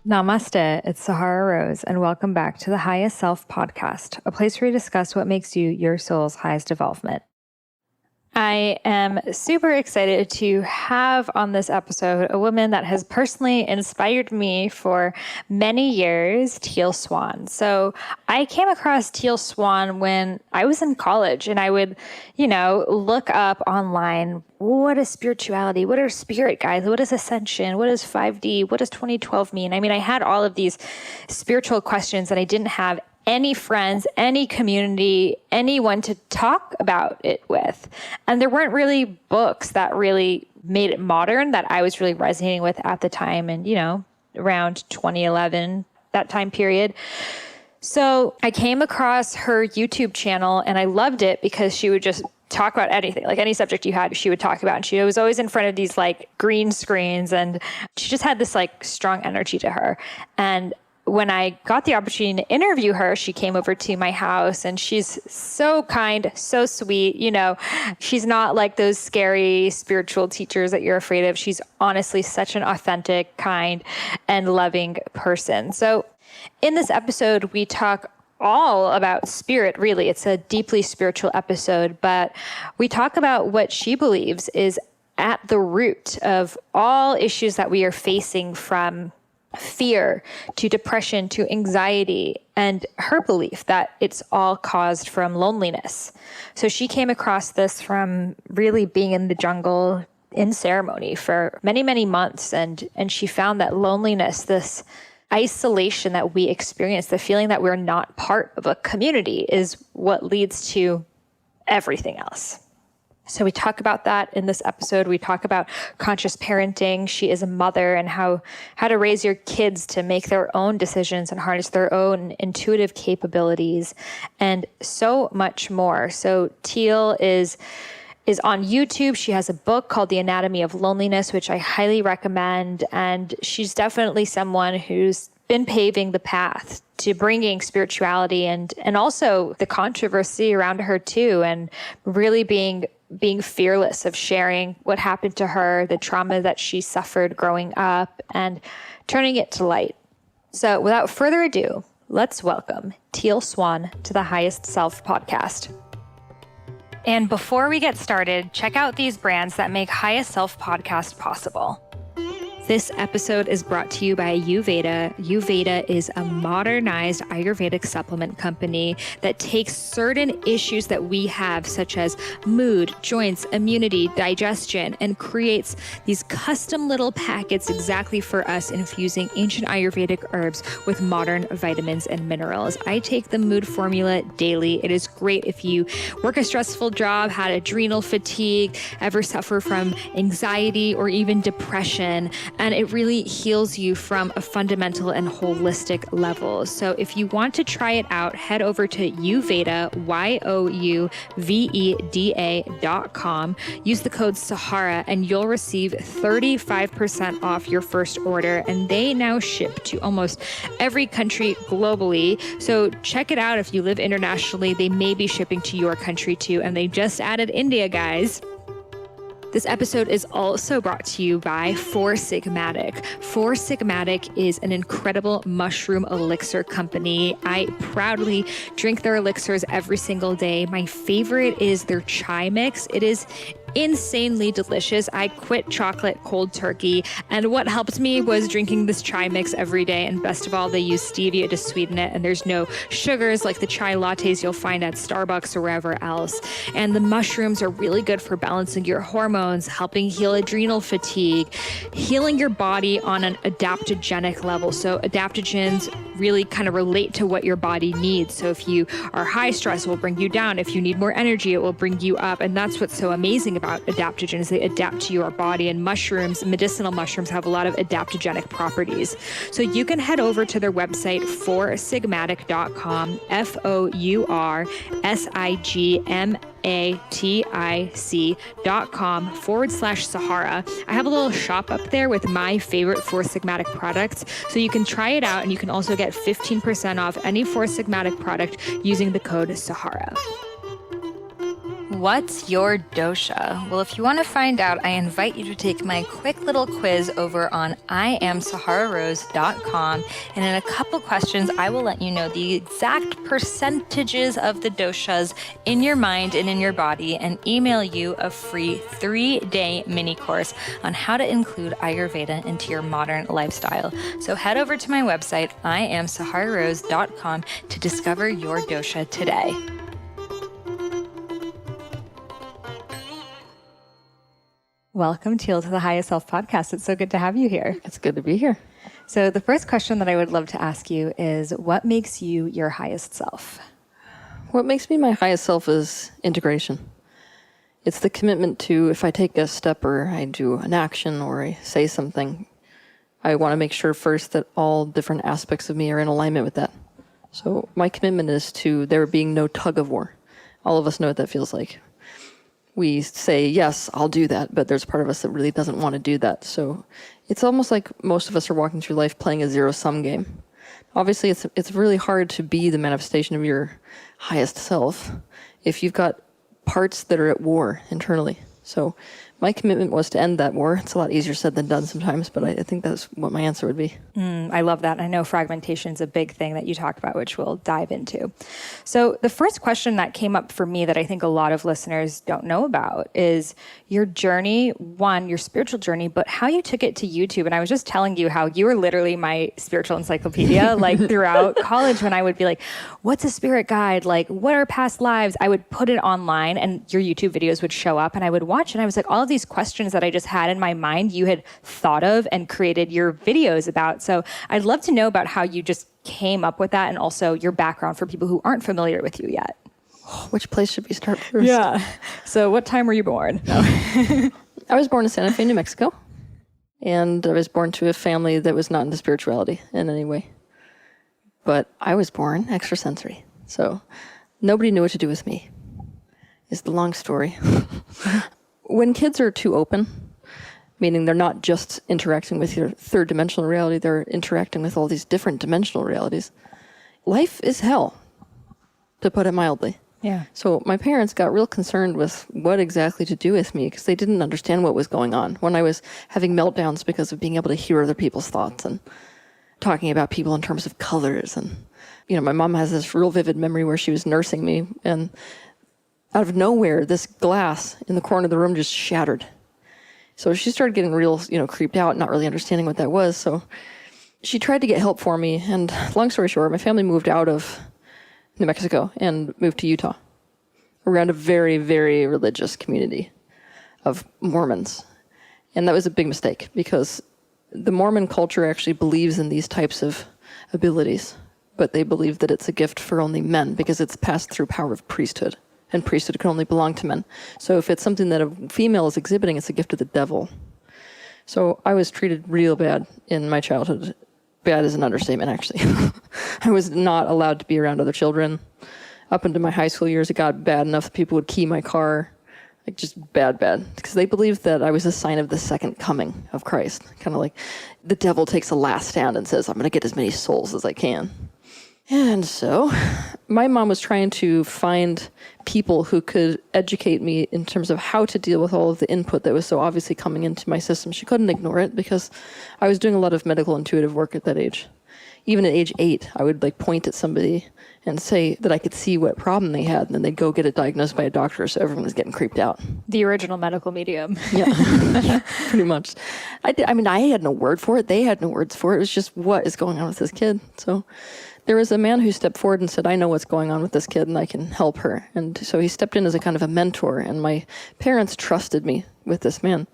Namaste, it's Sahara Rose, and welcome back to the Highest Self podcast, a place where we discuss what makes you your soul's highest development. I am super excited to have on this episode a woman that has personally inspired me for many years, Teal Swan. So I came across Teal Swan when I was in college, and I would, look up online, what is spirituality? What are spirit guides? What is ascension? What is 5D? What does 2012 mean? I mean, I had all of these spiritual questions that I didn't have any friends, any community, anyone to talk about it with. And there weren't really books that really made it modern that I was really resonating with at the time. And, around 2011, that time period. So I came across her YouTube channel and I loved it because she would just talk about anything, like any subject you had, she would talk about. And she was always in front of these like green screens, and she just had this like strong energy to her. And when I got the opportunity to interview her, she came over to my house, and she's so kind, so sweet. She's not like those scary spiritual teachers that you're afraid of. She's honestly such an authentic, kind, and loving person. So in this episode, we talk all about spirit, really. It's a deeply spiritual episode, but we talk about what she believes is at the root of all issues that we are facing, from fear to depression to anxiety, and her belief that it's all caused from loneliness. So she came across this from really being in the jungle in ceremony for many, many months. And she found that loneliness, this isolation that we experience, the feeling that we're not part of a community, is what leads to everything else. So we talk about that in this episode. We talk about conscious parenting. She is a mother, and how to raise your kids to make their own decisions and harness their own intuitive capabilities, and so much more. So Teal is on YouTube. She has a book called The Anatomy of Loneliness, which I highly recommend. And she's definitely someone who's been paving the path to bringing spirituality and also the controversy around her too, and really being fearless of sharing what happened to her, the trauma that she suffered growing up, and turning it to light. So without further ado, let's welcome Teal Swan to the Highest Self podcast. And before we get started, check out these brands that make Highest Self podcast possible. This episode is brought to you by Ayurveda. Ayurveda is a modernized Ayurvedic supplement company that takes certain issues that we have, such as mood, joints, immunity, digestion, and creates these custom little packets exactly for us, infusing ancient Ayurvedic herbs with modern vitamins and minerals. I take the mood formula daily. It is great if you work a stressful job, had adrenal fatigue, ever suffer from anxiety or even depression. And it really heals you from a fundamental and holistic level. So if you want to try it out, head over to Youveda, YOUVEDA.com. Use the code Sahara and you'll receive 35% off your first order. And they now ship to almost every country globally. So check it out if you live internationally. They may be shipping to your country too. And they just added India, guys. This episode is also brought to you by Four Sigmatic. Four Sigmatic is an incredible mushroom elixir company. I proudly drink their elixirs every single day. My favorite is their chai mix. It is insanely delicious. I quit chocolate cold turkey, and what helped me was drinking this chai mix every day. And best of all, they use stevia to sweeten it, and there's no sugars like the chai lattes you'll find at Starbucks or wherever else. And the mushrooms are really good for balancing your hormones, helping heal adrenal fatigue, healing your body on an adaptogenic level. So adaptogens really kind of relate to what your body needs. So if you are high stress, it will bring you down. If you need more energy, it will bring you up. And that's what's so amazing about adaptogens. They adapt to your body, and mushrooms, medicinal mushrooms, have a lot of adaptogenic properties. So you can head over to their website, foursigmatic.com, FOURSIGMATIC, matic.com/Sahara. I have a little shop up there with my favorite Four Sigmatic products. So you can try it out, and you can also get 15% off any Four Sigmatic product using the code Sahara. What's your dosha? Well, if you want to find out, I invite you to take my quick little quiz over on IamSaharaRose.com. And in a couple questions, I will let you know the exact percentages of the doshas in your mind and in your body, and email you a free 3-day mini course on how to include Ayurveda into your modern lifestyle. So head over to my website, IamSaharaRose.com, to discover your dosha today. Welcome, Teal, to the Highest Self podcast. It's so good to have you here. It's good to be here. So the first question that I would love to ask you is, what makes you your highest self? What makes me my highest self is integration. It's the commitment to, if I take a step or I do an action or I say something, I want to make sure first that all different aspects of me are in alignment with that. So my commitment is to there being no tug of war. All of us know what that feels like. We say, yes, I'll do that, but there's part of us that really doesn't want to do that. So it's almost like most of us are walking through life playing a zero-sum game. Obviously, it's really hard to be the manifestation of your highest self if you've got parts that are at war internally. So my commitment was to end that war. It's a lot easier said than done sometimes, but I think that's what my answer would be. I love that. I know fragmentation is a big thing that you talk about, which we'll dive into. So the first question that came up for me that I think a lot of listeners don't know about is your journey, one, your spiritual journey, but how you took it to YouTube. And I was just telling you how you were literally my spiritual encyclopedia, like throughout college, when I would be like, what's a spirit guide? Like, what are past lives? I would put it online and your YouTube videos would show up and I would watch, and I was like, all of these questions that I just had in my mind, you had thought of and created your videos about. So I'd love to know about how you just came up with that, and also your background for people who aren't familiar with you yet. Which place should we start first? Yeah. So what time were you born? No. I was born in Santa Fe, New Mexico. And I was born to a family that was not into spirituality in any way. But I was born extrasensory. So nobody knew what to do with me, is the long story. When kids are too open, meaning they're not just interacting with your third dimensional reality, they're interacting with all these different dimensional realities. Life is hell, to put it mildly. Yeah. So my parents got real concerned with what exactly to do with me because they didn't understand what was going on. When I was having meltdowns because of being able to hear other people's thoughts and talking about people in terms of colors. And, you know, my mom has this real vivid memory where she was nursing me, and out of nowhere, this glass in the corner of the room just shattered. So she started getting real, creeped out, not really understanding what that was. So she tried to get help for me. And long story short, my family moved out of New Mexico and moved to Utah around a very, very religious community of Mormons. And that was a big mistake because the Mormon culture actually believes in these types of abilities, but they believe that it's a gift for only men because it's passed through power of priesthood. And priesthood can only belong to men. So if it's something that a female is exhibiting, it's a gift of the devil. So I was treated real bad in my childhood. Bad is an understatement, actually. I was not allowed to be around other children. Up into my high school years, it got bad enough that people would key my car. Like, just bad. Because they believed that I was a sign of the second coming of Christ. Kind of like the devil takes a last stand and says, I'm going to get as many souls as I can. And so my mom was trying to find people who could educate me in terms of how to deal with all of the input that was so obviously coming into my system. She couldn't ignore it because I was doing a lot of medical intuitive work at that age. Even at age 8, I would point at somebody and say that I could see what problem they had, and then they'd go get it diagnosed by a doctor, so everyone was getting creeped out. The original medical medium. Yeah, pretty much. I had no word for it. They had no words for it. It was just, what is going on with this kid? So there was a man who stepped forward and said, I know what's going on with this kid and I can help her. And so he stepped in as a kind of a mentor, and my parents trusted me with this man.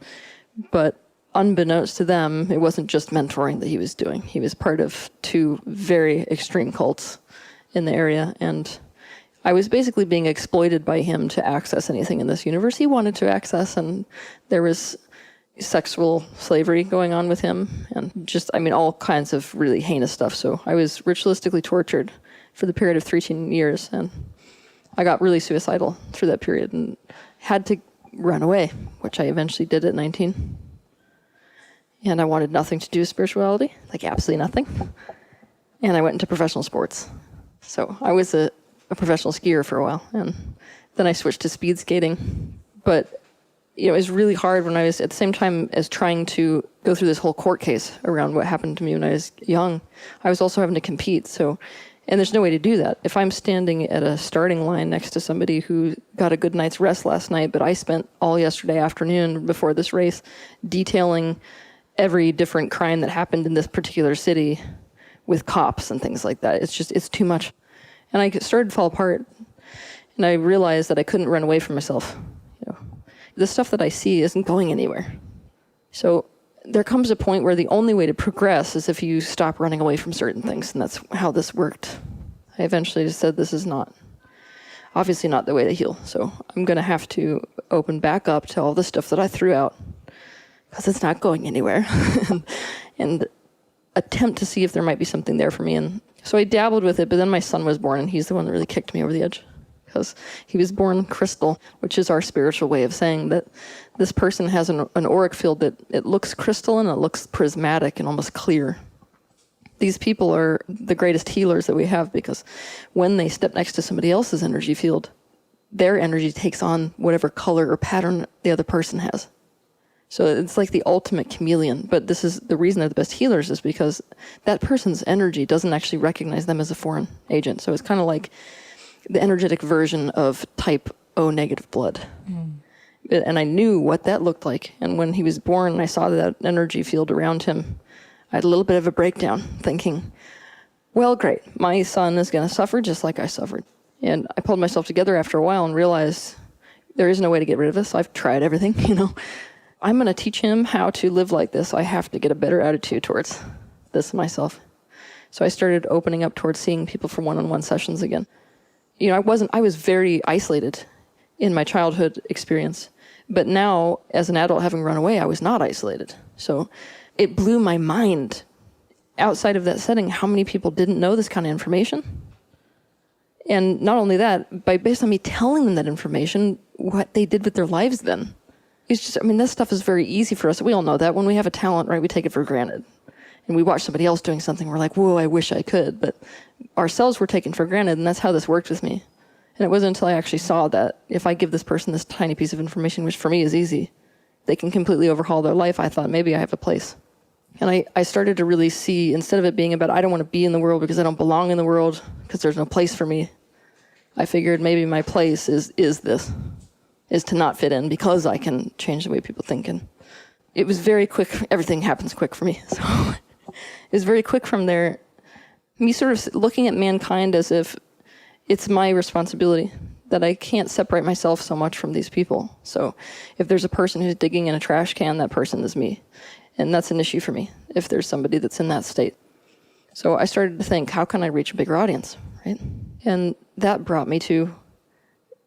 But unbeknownst to them, it wasn't just mentoring that he was doing. He was part of 2 very extreme cults in the area, and I was basically being exploited by him to access anything in this universe he wanted to access, and there was sexual slavery going on with him, and just, all kinds of really heinous stuff. So I was ritualistically tortured for the period of 13 years, and I got really suicidal through that period and had to run away, which I eventually did at 19. And I wanted nothing to do with spirituality, like absolutely nothing. And I went into professional sports. So I was a professional skier for a while, and then I switched to speed skating. But it was really hard when I was at the same time as trying to go through this whole court case around what happened to me when I was young. I was also having to compete. And there's no way to do that. If I'm standing at a starting line next to somebody who got a good night's rest last night, but I spent all yesterday afternoon before this race detailing every different crime that happened in this particular city with cops and things like that. It's too much. And I started to fall apart. And I realized that I couldn't run away from myself. The stuff that I see isn't going anywhere. So there comes a point where the only way to progress is if you stop running away from certain things, and that's how this worked. I eventually just said, this is obviously not the way to heal, so I'm going to have to open back up to all the stuff that I threw out, because it's not going anywhere, and attempt to see if there might be something there for me. And so I dabbled with it, but then my son was born, and he's the one that really kicked me over the edge. Because he was born crystal, which is our spiritual way of saying that this person has an auric field that it looks crystal and it looks prismatic and almost clear. These people are the greatest healers that we have, because when they step next to somebody else's energy field, their energy takes on whatever color or pattern the other person has. So it's like the ultimate chameleon. But this is the reason they're the best healers, is because that person's energy doesn't actually recognize them as a foreign agent. So it's kind of like the energetic version of type O negative blood. And I knew what that looked like. And when he was born and I saw that energy field around him, I had a little bit of a breakdown, thinking, well, great, my son is going to suffer just like I suffered. And I pulled myself together after a while and realized there is no way to get rid of this. I've tried everything, I'm going to teach him how to live like this. I have to get a better attitude towards this myself. So I started opening up towards seeing people for one-on-one sessions again. I was very isolated in my childhood experience, but now as an adult having run away, I was not isolated. So it blew my mind outside of that setting how many people didn't know this kind of information. And not only that, based on me telling them that information, what they did with their lives then. It's just, this stuff is very easy for us. We all know that when we have a talent, right, we take it for granted. And we watch somebody else doing something, we're like, whoa, I wish I could. But ourselves were taken for granted, and that's how this worked with me. And it wasn't until I actually saw that if I give this person this tiny piece of information, which for me is easy, they can completely overhaul their life, I thought maybe I have a place. And I started to really see, instead of it being about I don't want to be in the world because I don't belong in the world, because there's no place for me, I figured maybe my place is to not fit in because I can change the way people think. And it was very quick. Everything happens quick for me. So it was very quick from there. Me sort of looking at mankind as if it's my responsibility, that I can't separate myself so much from these people. So if there's a person who's digging in a trash can, that person is me. And that's an issue for me, if there's somebody that's in that state. So I started to think, how can I reach a bigger audience, right? And that brought me to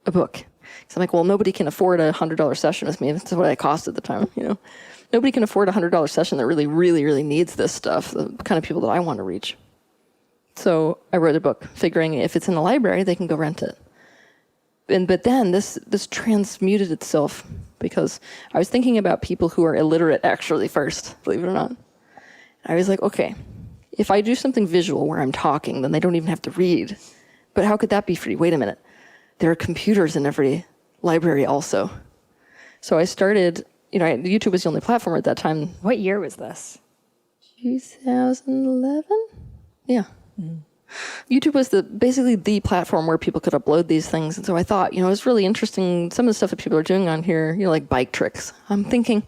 a book. So I'm like, well, nobody can afford a $100 session with me. That's what I cost at the time, Nobody can afford a $100 session that really, really, really needs this stuff, the kind of people that I want to reach. So I wrote a book, figuring if it's in the library, they can go rent it. But then this transmuted itself, because I was thinking about people who are illiterate actually first, believe it or not. I was like, okay, if I do something visual where I'm talking, then they don't even have to read. But how could that be free? Wait a minute. There are computers in every library also. So I started, YouTube was the only platform at that time. What year was this? 2011? Yeah. YouTube was basically the platform where people could upload these things. And so I thought, it's really interesting, some of the stuff that people are doing on here, like bike tricks. I'm thinking,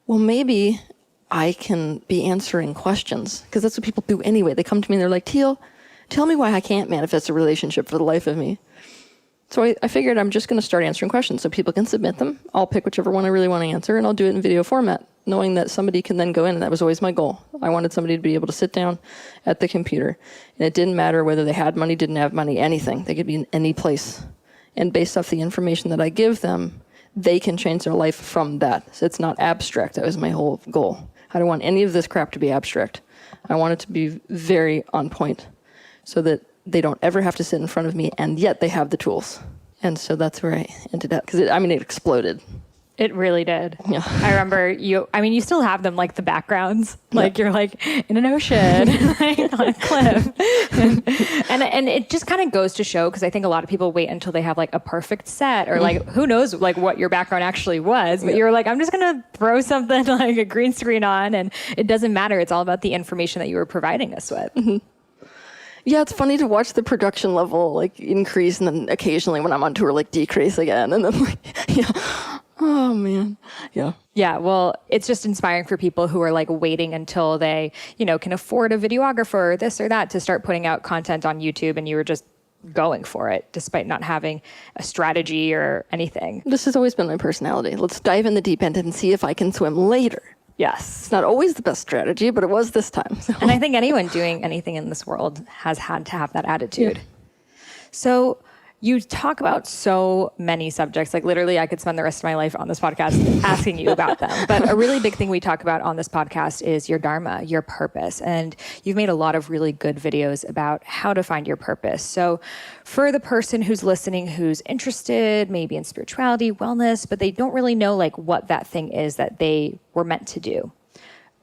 well, maybe I can be answering questions, because that's what people do anyway. They come to me and they're like, Teal, tell me why I can't manifest a relationship for the life of me. So I figured I'm just going to start answering questions so people can submit them. I'll pick whichever one I really want to answer, and I'll do it in video format, knowing that somebody can then go in, and that was always my goal. I wanted somebody to be able to sit down at the computer, and it didn't matter whether they had money, didn't have money, anything. They could be in any place. And based off the information that I give them, they can change their life from that. So it's not abstract. That was my whole goal. I don't want any of this crap to be abstract. I want it to be very on point, so that They don't ever have to sit in front of me, and yet they have the tools. And so that's where I ended up, because it exploded. It really did. Yeah. I remember you still have them, like the backgrounds, like you're like in an ocean, like on a cliff. And it just kind of goes to show, because I think a lot of people wait until they have like a perfect set, or like, who knows like what your background actually was, but you're like, I'm just going to throw something like a green screen on, and it doesn't matter. It's all about the information that you were providing us with. Mm-hmm. Yeah, it's funny to watch the production level like increase, and then occasionally when I'm on tour, like decrease again. And then like, oh man. Yeah. Yeah. Well, it's just inspiring for people who are like waiting until they, can afford a videographer or this or that to start putting out content on YouTube. And you were just going for it despite not having a strategy or anything. This has always been my personality. Let's dive in the deep end and see if I can swim later. Yes. It's not always the best strategy, but it was this time. So. And I think anyone doing anything in this world has had to have that attitude. Yeah. So you talk about so many subjects, like literally I could spend the rest of my life on this podcast asking you about them. But a really big thing we talk about on this podcast is your dharma, your purpose. And you've made a lot of really good videos about how to find your purpose. So for the person who's listening, who's interested maybe in spirituality, wellness, but they don't really know like what that thing is that they were meant to do.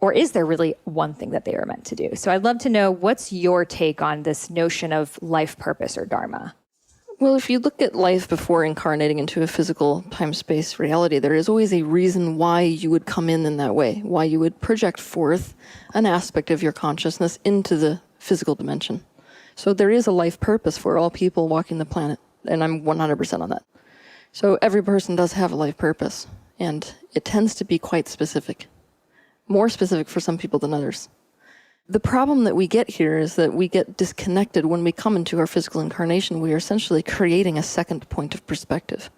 Or is there really one thing that they were meant to do? So I'd love to know, what's your take on this notion of life purpose or dharma? Well, if you look at life before incarnating into a physical time-space reality, there is always a reason why you would come in that way, why you would project forth an aspect of your consciousness into the physical dimension. So there is a life purpose for all people walking the planet, and I'm 100% on that. So every person does have a life purpose, and it tends to be quite specific, more specific for some people than others. The problem that we get here is that we get disconnected when we come into our physical incarnation. We are essentially creating a second point of perspective.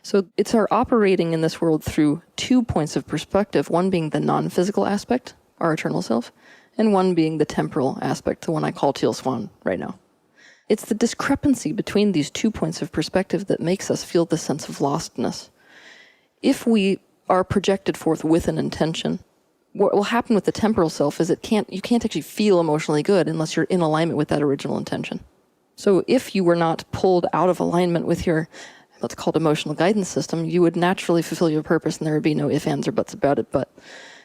So it's our operating in this world through 2 points of perspective, one being the non-physical aspect, our eternal self, and one being the temporal aspect, the one I call Teal, Swan right now. It's the discrepancy between these 2 points of perspective that makes us feel the sense of lostness. If we are projected forth with an intention, what will happen with the temporal self is you can't actually feel emotionally good unless you're in alignment with that original intention. So if you were not pulled out of alignment with your, what's called emotional guidance system, you would naturally fulfill your purpose and there would be no ifs, ands, or buts about it. But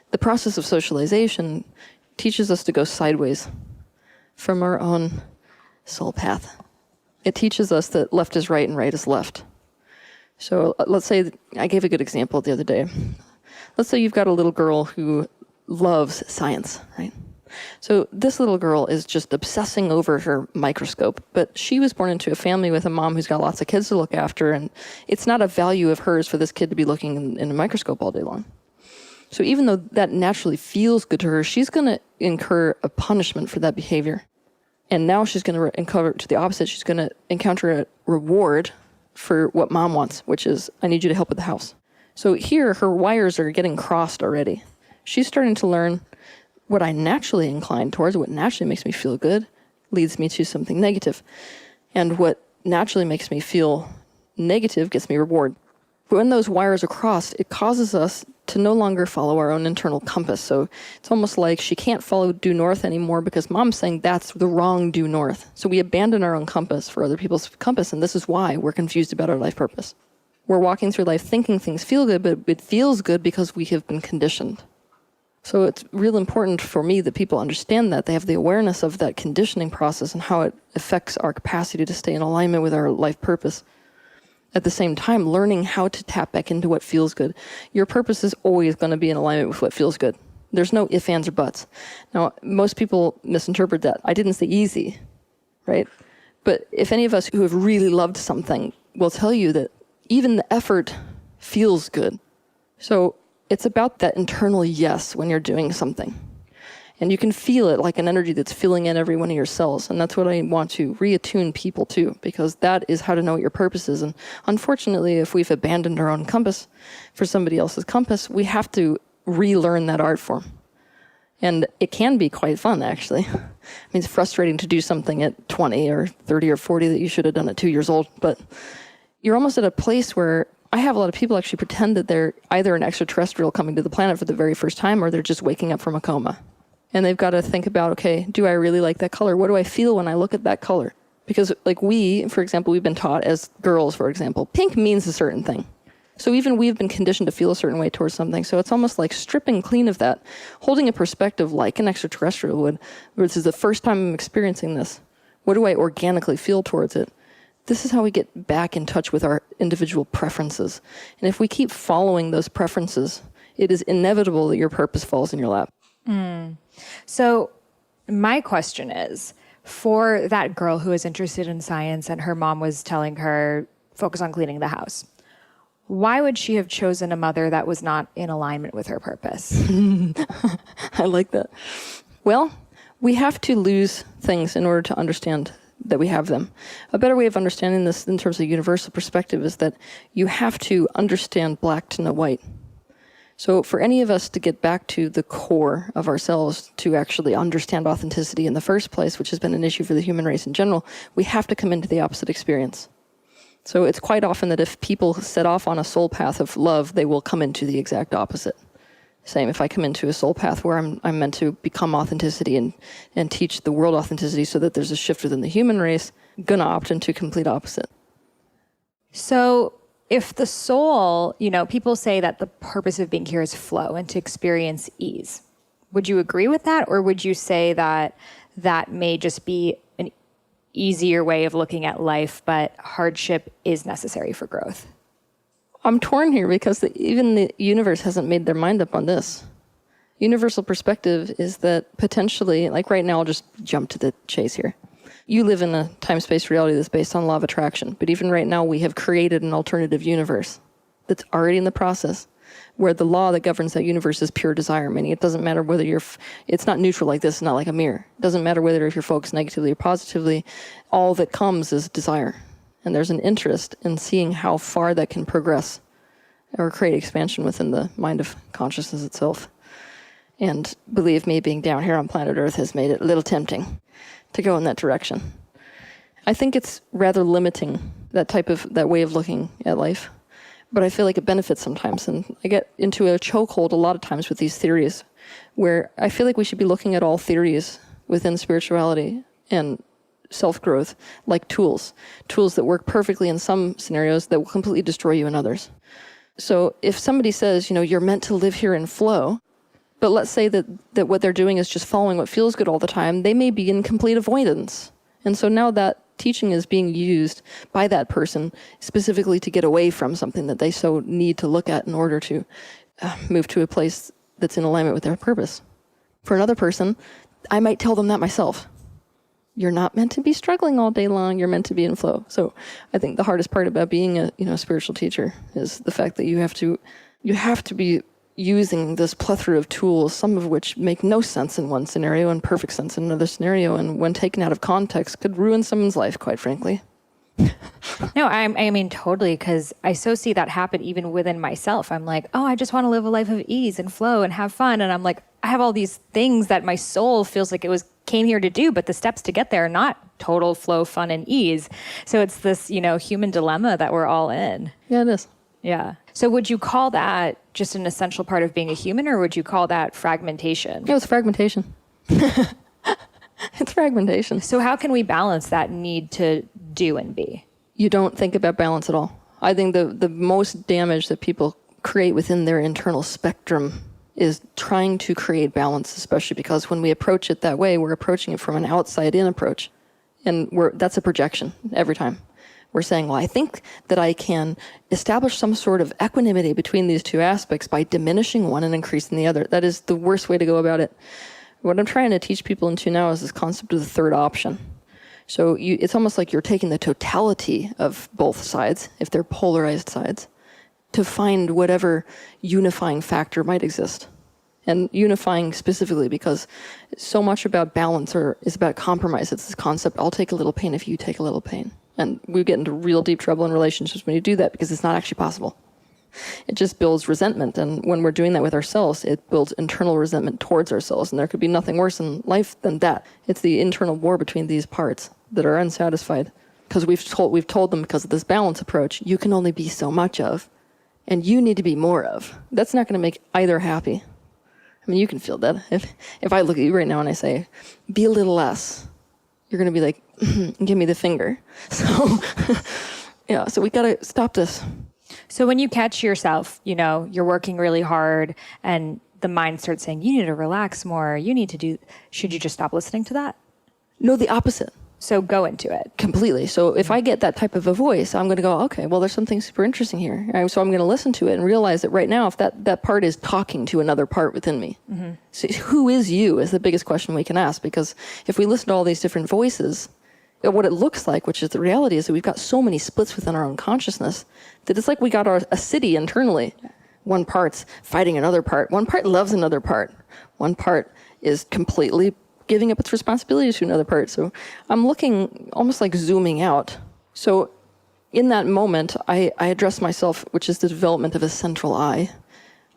the process of socialization teaches us to go sideways from our own soul path. It teaches us that left is right and right is left. So let's say, I gave a good example the other day. Let's say you've got a little girl who loves science, right? So this little girl is just obsessing over her microscope, but she was born into a family with a mom who's got lots of kids to look after, and it's not a value of hers for this kid to be looking in a microscope all day long. So even though that naturally feels good to her, she's going to incur a punishment for that behavior. And now she's going to encounter to the opposite. She's going to encounter a reward for what mom wants, which is, I need you to help with the house. So here, her wires are getting crossed already. She's starting to learn what I naturally incline towards, what naturally makes me feel good, leads me to something negative. And what naturally makes me feel negative gets me reward. But when those wires are crossed, it causes us to no longer follow our own internal compass. So it's almost like she can't follow due north anymore because mom's saying that's the wrong due north. So we abandon our own compass for other people's compass, and this is why we're confused about our life purpose. We're walking through life thinking things feel good, but it feels good because we have been conditioned. So it's real important for me that people understand that. They have the awareness of that conditioning process and how it affects our capacity to stay in alignment with our life purpose. At the same time, learning how to tap back into what feels good. Your purpose is always going to be in alignment with what feels good. There's no ifs, ands, or buts. Now, most people misinterpret that. I didn't say easy, right? But if any of us who have really loved something will tell you that even the effort feels good. So it's about that internal yes when you're doing something. And you can feel it like an energy that's filling in every one of your cells. And that's what I want to reattune people to, because that is how to know what your purpose is. And unfortunately, if we've abandoned our own compass for somebody else's compass, we have to relearn that art form. And it can be quite fun, actually. I mean, it's frustrating to do something at 20 or 30 or 40 that you should have done at 2 years old. But you're almost at a place where I have a lot of people actually pretend that they're either an extraterrestrial coming to the planet for the very first time, or they're just waking up from a coma. And they've got to think about, okay, do I really like that color? What do I feel when I look at that color? Because like we, for example, we've been taught as girls, for example, pink means a certain thing. So even we've been conditioned to feel a certain way towards something. So it's almost like stripping clean of that, holding a perspective like an extraterrestrial would, where this is the first time I'm experiencing this. What do I organically feel towards it? This is how we get back in touch with our individual preferences. And if we keep following those preferences, it is inevitable that your purpose falls in your lap. So my question is, for that girl who is interested in science and her mom was telling her, focus on cleaning the house, why would she have chosen a mother that was not in alignment with her purpose? I like that. Well, we have to lose things in order to understand that we have them. A better way of understanding this in terms of universal perspective is that you have to understand black to know white. So for any of us to get back to the core of ourselves, to actually understand authenticity in the first place, which has been an issue for the human race in general, we have to come into the opposite experience. So it's quite often that if people set off on a soul path of love, they will come into the exact opposite. Same, if I come into a soul path where I'm meant to become authenticity and teach the world authenticity so that there's a shift within the human race, I'm going to opt into complete opposite. So if the soul, people say that the purpose of being here is flow and to experience ease. Would you agree with that? Or would you say that that may just be an easier way of looking at life, but hardship is necessary for growth? I'm torn here because even the universe hasn't made their mind up on this. Universal perspective is that potentially, like right now, I'll just jump to the chase here. You live in a time-space reality that's based on law of attraction, but even right now we have created an alternative universe that's already in the process, where the law that governs that universe is pure desire, meaning it doesn't matter whether it's not neutral like this, it's not like a mirror. It doesn't matter whether if you're focused negatively or positively, all that comes is desire. And there's an interest in seeing how far that can progress or create expansion within the mind of consciousness itself. And believe me, being down here on planet Earth has made it a little tempting to go in that direction. I think it's rather limiting, that way of looking at life. But I feel like it benefits sometimes. And I get into a chokehold a lot of times with these theories, where I feel like we should be looking at all theories within spirituality and self-growth like tools that work perfectly in some scenarios that will completely destroy you in others. So if somebody says, you're meant to live here in flow, but let's say that what they're doing is just following what feels good all the time, they may be in complete avoidance. And so now that teaching is being used by that person specifically to get away from something that they so need to look at in order to move to a place that's in alignment with their purpose. For another person, I might tell them that myself. You're not meant to be struggling all day long. You're meant to be in flow. So I think the hardest part about being a spiritual teacher is the fact that you have to be using this plethora of tools, some of which make no sense in one scenario and perfect sense in another scenario, and when taken out of context could ruin someone's life, quite frankly. No, I mean, totally, because I so see that happen even within myself. I'm like, oh, I just want to live a life of ease and flow and have fun. And I'm like, I have all these things that my soul feels like came here to do, but the steps to get there are not total flow, fun, and ease. So it's this, human dilemma that we're all in. Yeah, it is. Yeah. So would you call that just an essential part of being a human, or would you call that fragmentation? Yeah, it's fragmentation. It's fragmentation. So how can we balance that need to do and be? You don't think about balance at all. I think the most damage that people create within their internal spectrum is trying to create balance, especially because when we approach it that way, we're approaching it from an outside-in approach. And that's a projection every time. We're saying, well, I think that I can establish some sort of equanimity between these two aspects by diminishing one and increasing the other. That is the worst way to go about it. What I'm trying to teach people into now is this concept of the third option. So it's almost like you're taking the totality of both sides, if they're polarized sides, to find whatever unifying factor might exist. And unifying specifically because so much about balance is about compromise. It's this concept, I'll take a little pain if you take a little pain. And we get into real deep trouble in relationships when you do that because it's not actually possible. It just builds resentment. And when we're doing that with ourselves, it builds internal resentment towards ourselves. And there could be nothing worse in life than that. It's the internal war between these parts that are unsatisfied. Because we've told them, because of this balance approach, you can only be so much of, and you need to be more of. That's not going to make either happy. I mean, you can feel that. If I look at you right now and I say, be a little less, you're going to be like, give me the finger. So, yeah, so we got to stop this. So when you catch yourself, you're working really hard and the mind starts saying, you need to relax more, should you just stop listening to that? No, the opposite. So go into it. Completely. So if I get that type of a voice, I'm going to go, okay, well, there's something super interesting here. So I'm going to listen to it and realize that right now, if that part is talking to another part within me. Mm-hmm. So who is you is the biggest question we can ask, because if we listen to all these different voices, what it looks like, which is the reality, is that we've got so many splits within our own consciousness that it's like we got a city internally. Yeah. One part's fighting another part. One part loves another part. One part is completely giving up its responsibilities to another part. So I'm looking almost like zooming out. So in that moment, I address myself, which is the development of a central eye.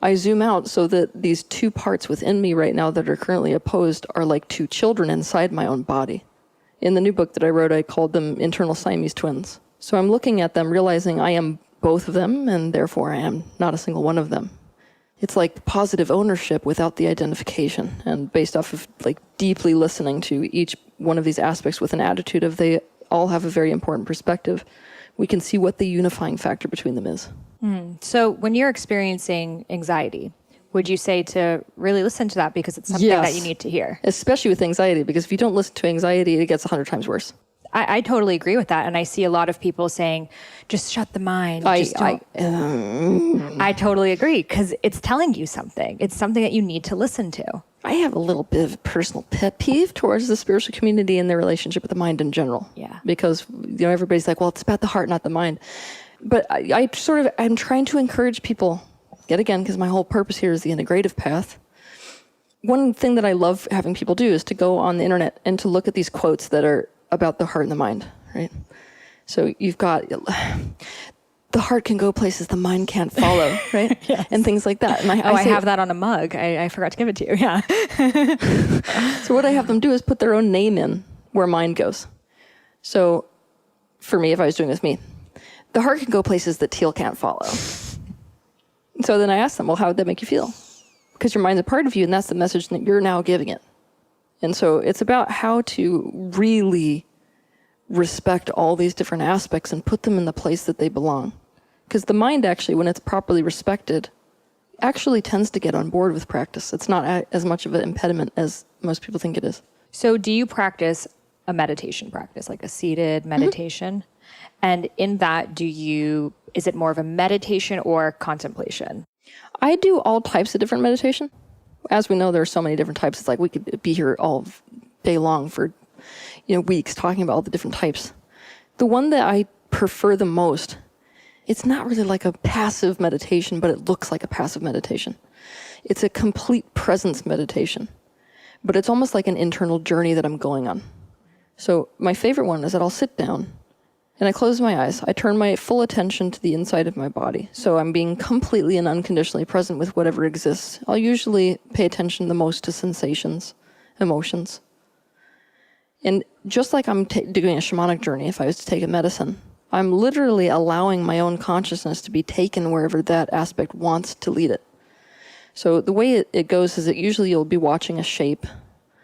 I zoom out so that these two parts within me right now that are currently opposed are like two children inside my own body. In the new book that I wrote, I called them internal Siamese twins. So I'm looking at them, realizing I am both of them, and therefore I am not a single one of them. It's like positive ownership without the identification, and based off of like deeply listening to each one of these aspects with an attitude of they all have a very important perspective, we can see what the unifying factor between them is. So when you're experiencing anxiety, would you say to really listen to that because it's something that you need to hear? Especially with anxiety, because if you don't listen to anxiety, it gets 100 times worse. I totally agree with that. And I see a lot of people saying, just shut the mind. I totally agree, because it's telling you something. It's something that you need to listen to. I have a little bit of a personal pet peeve towards the spiritual community and their relationship with the mind in general. Yeah. Because, everybody's like, well, it's about the heart, not the mind. But I'm trying to encourage people, yet again, because my whole purpose here is the integrative path. One thing that I love having people do is to go on the internet and to look at these quotes that are about the heart and the mind, right? So you've got, the heart can go places the mind can't follow, right? Yes. And things like that. And I have that on a mug. I forgot to give it to you, yeah. So what I have them do is put their own name in where mind goes. So for me, if I was doing this, the heart can go places that Teal can't follow. So then I ask them, well, how would that make you feel? Because your mind's a part of you, and that's the message that you're now giving it. And so it's about how to really respect all these different aspects and put them in the place that they belong. Because the mind actually, when it's properly respected, actually tends to get on board with practice. It's not as much of an impediment as most people think it is. So do you practice a meditation practice, like a seated meditation? Mm-hmm. And in that, is it more of a meditation or contemplation? I do all types of different meditation. As we know, there are so many different types. It's like we could be here all day long for, weeks talking about all the different types. The one that I prefer the most, it's not really like a passive meditation, but it looks like a passive meditation. It's a complete presence meditation, but it's almost like an internal journey that I'm going on. So my favorite one is that I'll sit down and I close my eyes. I turn my full attention to the inside of my body. So I'm being completely and unconditionally present with whatever exists. I'll usually pay attention the most to sensations, emotions. And just like I'm doing a shamanic journey, if I was to take a medicine, I'm literally allowing my own consciousness to be taken wherever that aspect wants to lead it. So the way it goes is that usually you'll be watching a shape,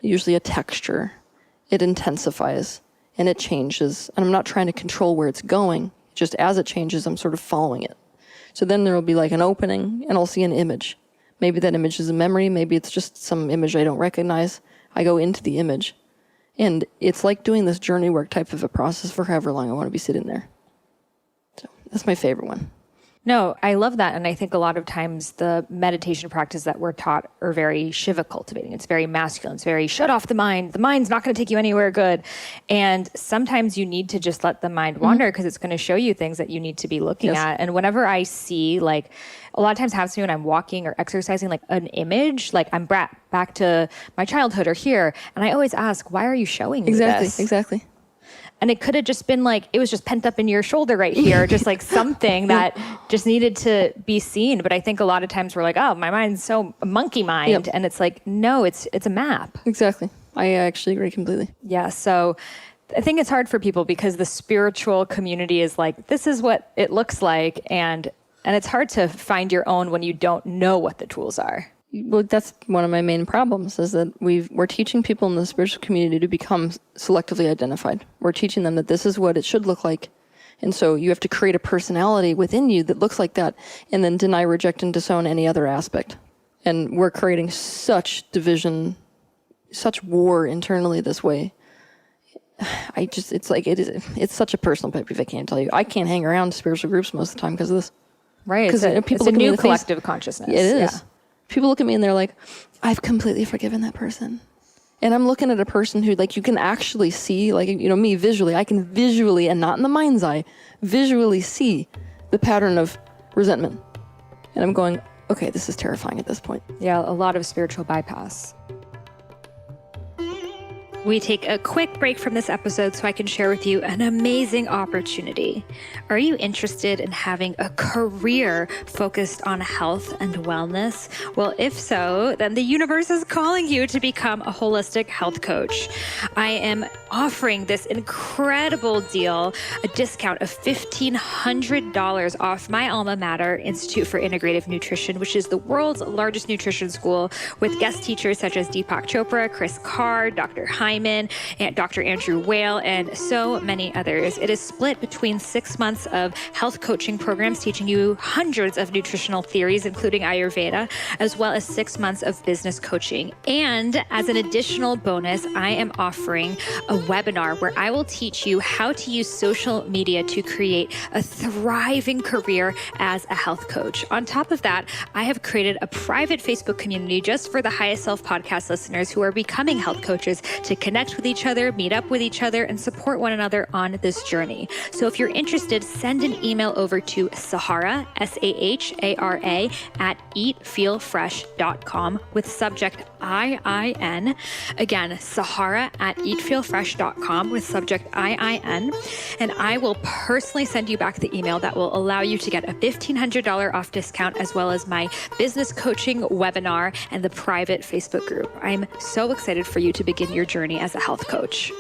usually a texture. It intensifies. And it changes, and I'm not trying to control where it's going. Just as it changes, I'm sort of following it. So then there will be like an opening, and I'll see an image. Maybe that image is a memory. Maybe it's just some image I don't recognize. I go into the image. And it's like doing this journey work type of a process for however long I want to be sitting there. So that's my favorite one. No, I love that. And I think a lot of times the meditation practice that we're taught are very Shiva cultivating. It's very masculine. It's very shut off the mind. The mind's not going to take you anywhere good. And sometimes you need to just let the mind wander because it's going to show you things that you need to be looking at. And whenever I see, like, a lot of times happens to me when I'm walking or exercising, like an image, like I'm back to my childhood or here. And I always ask, why are you showing me this? Exactly. And it could have just been like, it was just pent up in your shoulder right here, just like something that just needed to be seen. But I think a lot of times we're like, oh, my mind's so monkey mind. Yep. And it's like, no, it's a map. Exactly. I actually agree completely. Yeah. So I think it's hard for people because the spiritual community is like, this is what it looks like. And it's hard to find your own when you don't know what the tools are. Well, that's one of my main problems, is that we're teaching people in the spiritual community to become selectively identified. We're teaching them that this is what it should look like. And so you have to create a personality within you that looks like that, and then deny, reject, and disown any other aspect. And we're creating such division, such war internally this way. It's such a personal pet peeve, I can't tell you. I can't hang around spiritual groups most of the time because of this. Right. It's a new collective consciousness. It is. Yeah. People look at me and they're like, I've completely forgiven that person. And I'm looking at a person who, like, you can actually see, like, me visually, I can visually, and not in the mind's eye, visually see the pattern of resentment. And I'm going, okay, this is terrifying at this point. Yeah, a lot of spiritual bypass. We take a quick break from this episode so I can share with you an amazing opportunity. Are you interested in having a career focused on health and wellness? Well, if so, then the universe is calling you to become a holistic health coach. I am offering this incredible deal, a discount of $1,500 off my alma mater, Institute for Integrative Nutrition, which is the world's largest nutrition school, with guest teachers such as Deepak Chopra, Chris Carr, Dr. Hyman, and Dr. Andrew Whale, and so many others. It is split between 6 months of health coaching programs teaching you hundreds of nutritional theories, including Ayurveda, as well as 6 months of business coaching. And as an additional bonus, I am offering a webinar where I will teach you how to use social media to create a thriving career as a health coach. On top of that, I have created a private Facebook community just for the Highest Self podcast listeners who are becoming health coaches to connect with each other, meet up with each other, and support one another on this journey. So if you're interested, send an email over to Sahara, Sahara, at eatfeelfresh.com with subject IIN. Again, Sahara at eatfeelfresh.com with subject IIN. And I will personally send you back the email that will allow you to get a $1,500 off discount, as well as my business coaching webinar and the private Facebook group. I'm so excited for you to begin your journey as a health coach.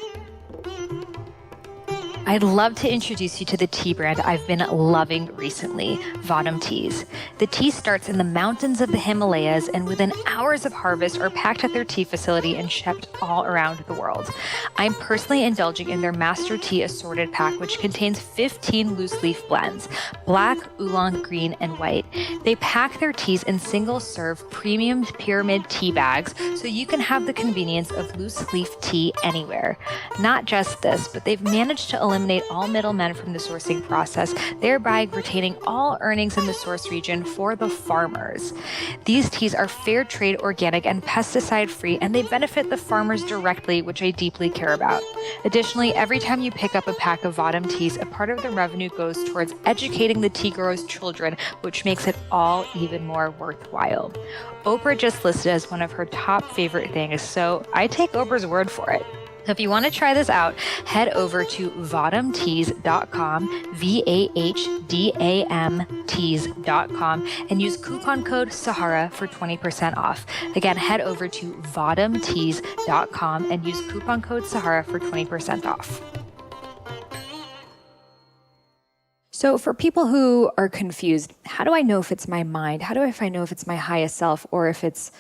I'd love to introduce you to the tea brand I've been loving recently, Vadam Teas. The tea starts in the mountains of the Himalayas and within hours of harvest are packed at their tea facility and shipped all around the world. I'm personally indulging in their Master Tea Assorted pack, which contains 15 loose leaf blends, black, oolong, green, and white. They pack their teas in single-serve premium pyramid tea bags so you can have the convenience of loose leaf tea anywhere. Not just this, but they've managed to eliminate all middlemen from the sourcing process, thereby retaining all earnings in the source region for the farmers. These teas are fair trade, organic, and pesticide-free, and they benefit the farmers directly, which I deeply care about. Additionally, every time you pick up a pack of Vadam teas, a part of the revenue goes towards educating the tea growers' children, which makes it all even more worthwhile. Oprah just listed as one of her top favorite things, so I take Oprah's word for it. So if you want to try this out, head over to vadamteas.com, VAHDAM teas.com, and use coupon code Sahara for 20% off. Again, head over to vadamteas.com and use coupon code Sahara for 20% off. So for people who are confused, how do I know if it's my mind? How do I know if it's my highest self or if it's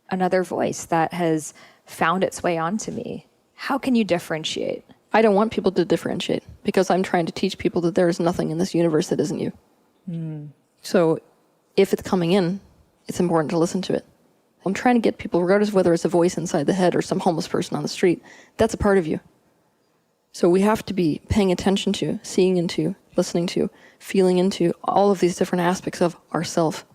another voice that has found its way onto me? How can you differentiate? I don't want people to differentiate because I'm trying to teach people that there is nothing in this universe that isn't you. So if it's coming in, it's important to listen to it. I'm trying to get people, regardless of whether it's a voice inside the head or some homeless person on the street, that's a part of you. So we have to be paying attention to, seeing into, listening to, feeling into all of these different aspects of ourself.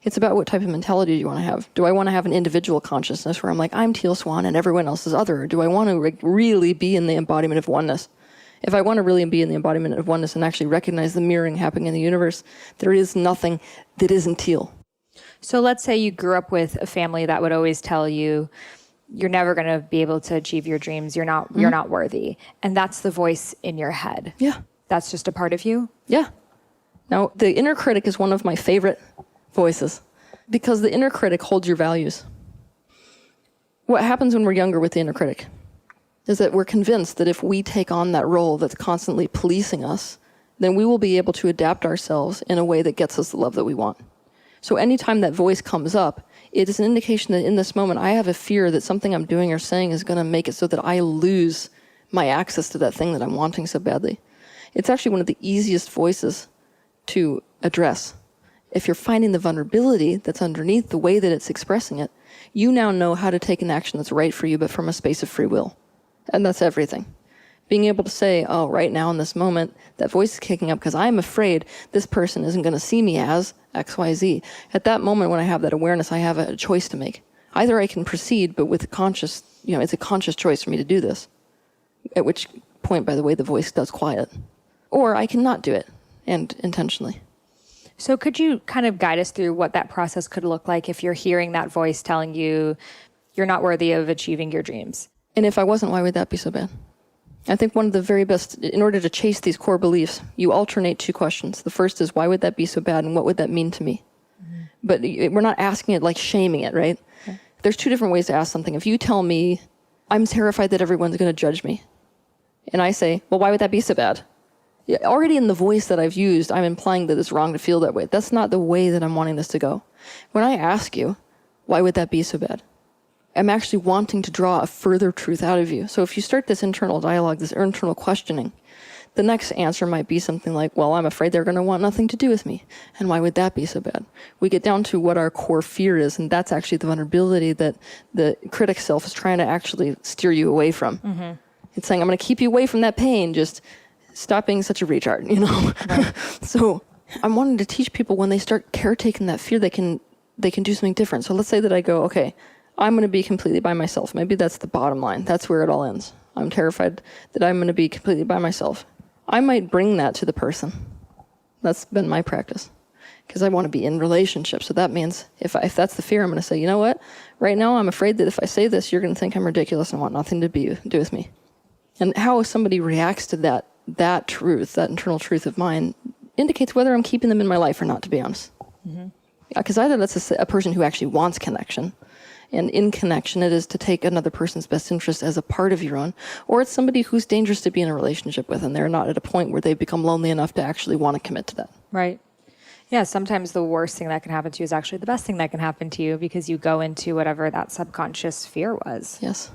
It's about what type of mentality do you want to have. Do I want to have an individual consciousness where I'm like, I'm Teal Swan and everyone else is other? Or do I want to really be in the embodiment of oneness? If I want to really be in the embodiment of oneness and actually recognize the mirroring happening in the universe, there is nothing that isn't Teal. So let's say you grew up with a family that would always tell you, you're never going to be able to achieve your dreams. You're not worthy. And that's the voice in your head. Yeah. That's just a part of you? Yeah. Now, the inner critic is one of my favorite voices because the inner critic holds your values. What happens when we're younger with the inner critic is that we're convinced that if we take on that role that's constantly policing us, then we will be able to adapt ourselves in a way that gets us the love that we want. So anytime that voice comes up, it is an indication that in this moment, I have a fear that something I'm doing or saying is going to make it so that I lose my access to that thing that I'm wanting so badly. It's actually one of the easiest voices to address. If you're finding the vulnerability that's underneath the way that it's expressing it, you now know how to take an action that's right for you, but from a space of free will. And that's everything. Being able to say, oh, right now in this moment, that voice is kicking up because I'm afraid this person isn't going to see me as X, Y, Z. At that moment, when I have that awareness, I have a choice to make. Either I can proceed, but with conscious, it's a conscious choice for me to do this. At which point, by the way, the voice does quiet. Or I can not do it, and intentionally. So could you kind of guide us through what that process could look like if you're hearing that voice telling you you're not worthy of achieving your dreams? And if I wasn't, why would that be so bad? I think one of the very best, in order to chase these core beliefs, you alternate two questions. The first is, why would that be so bad, and what would that mean to me? Mm-hmm. But we're not asking it like shaming it, right? Okay. There's two different ways to ask something. If you tell me, I'm terrified that everyone's going to judge me, and I say, well, why would that be so bad? Already in the voice that I've used, I'm implying that it's wrong to feel that way. That's not the way that I'm wanting this to go. When I ask you, why would that be so bad? I'm actually wanting to draw a further truth out of you. So if you start this internal dialogue, this internal questioning, the next answer might be something like, well, I'm afraid they're going to want nothing to do with me. And why would that be so bad? We get down to what our core fear is, and that's actually the vulnerability that the critic self is trying to actually steer you away from. Mm-hmm. It's saying, I'm going to keep you away from that pain, just stop being such a retard, Right. So I'm wanting to teach people when they start caretaking that fear, they can do something different. So let's say that I go, okay, I'm going to be completely by myself. Maybe that's the bottom line. That's where it all ends. I'm terrified that I'm going to be completely by myself. I might bring that to the person. That's been my practice. Because I want to be in relationships. So that means if that's the fear, I'm going to say, you know what? Right now, I'm afraid that if I say this, you're going to think I'm ridiculous and want nothing to do with me. And how somebody reacts to that truth, that internal truth of mine, indicates whether I'm keeping them in my life or not, to be honest. Because either that's a person who actually wants connection, and in connection it is to take another person's best interest as a part of your own, or it's somebody who's dangerous to be in a relationship with, and they're not at a point where they've become lonely enough to actually want to commit to that. Right. Yeah, sometimes the worst thing that can happen to you is actually the best thing that can happen to you, because you go into whatever that subconscious fear was. Yes.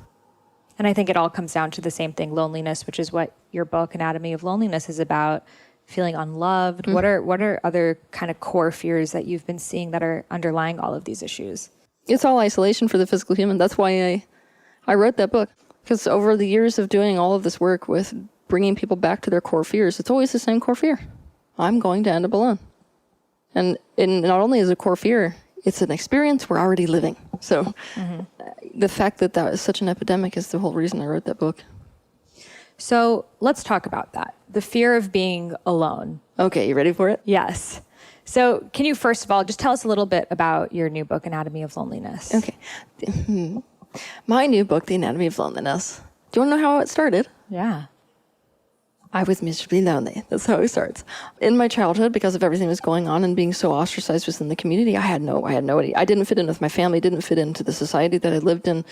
And I think it all comes down to the same thing, loneliness, which is what your book, Anatomy of Loneliness, is about. Feeling unloved. What are other kind of core fears that you've been seeing that are underlying all of these issues? It's all isolation for the physical human. That's why I wrote that book. Because over the years of doing all of this work with bringing people back to their core fears, it's always the same core fear. I'm going to end up alone. And not only is it a core fear, it's an experience we're already living. So the fact that is such an epidemic is the whole reason I wrote that book. So let's talk about that. The fear of being alone. Okay, you ready for it? Yes. So can you first of all just tell us a little bit about your new book, Anatomy of Loneliness? Okay. My new book, The Anatomy of Loneliness. Do you want to know how it started? Yeah. I was miserably lonely. That's how it starts. In my childhood, because of everything that was going on and being so ostracized within the community, I had nobody. I didn't fit in with my family, didn't fit into the society that I lived in.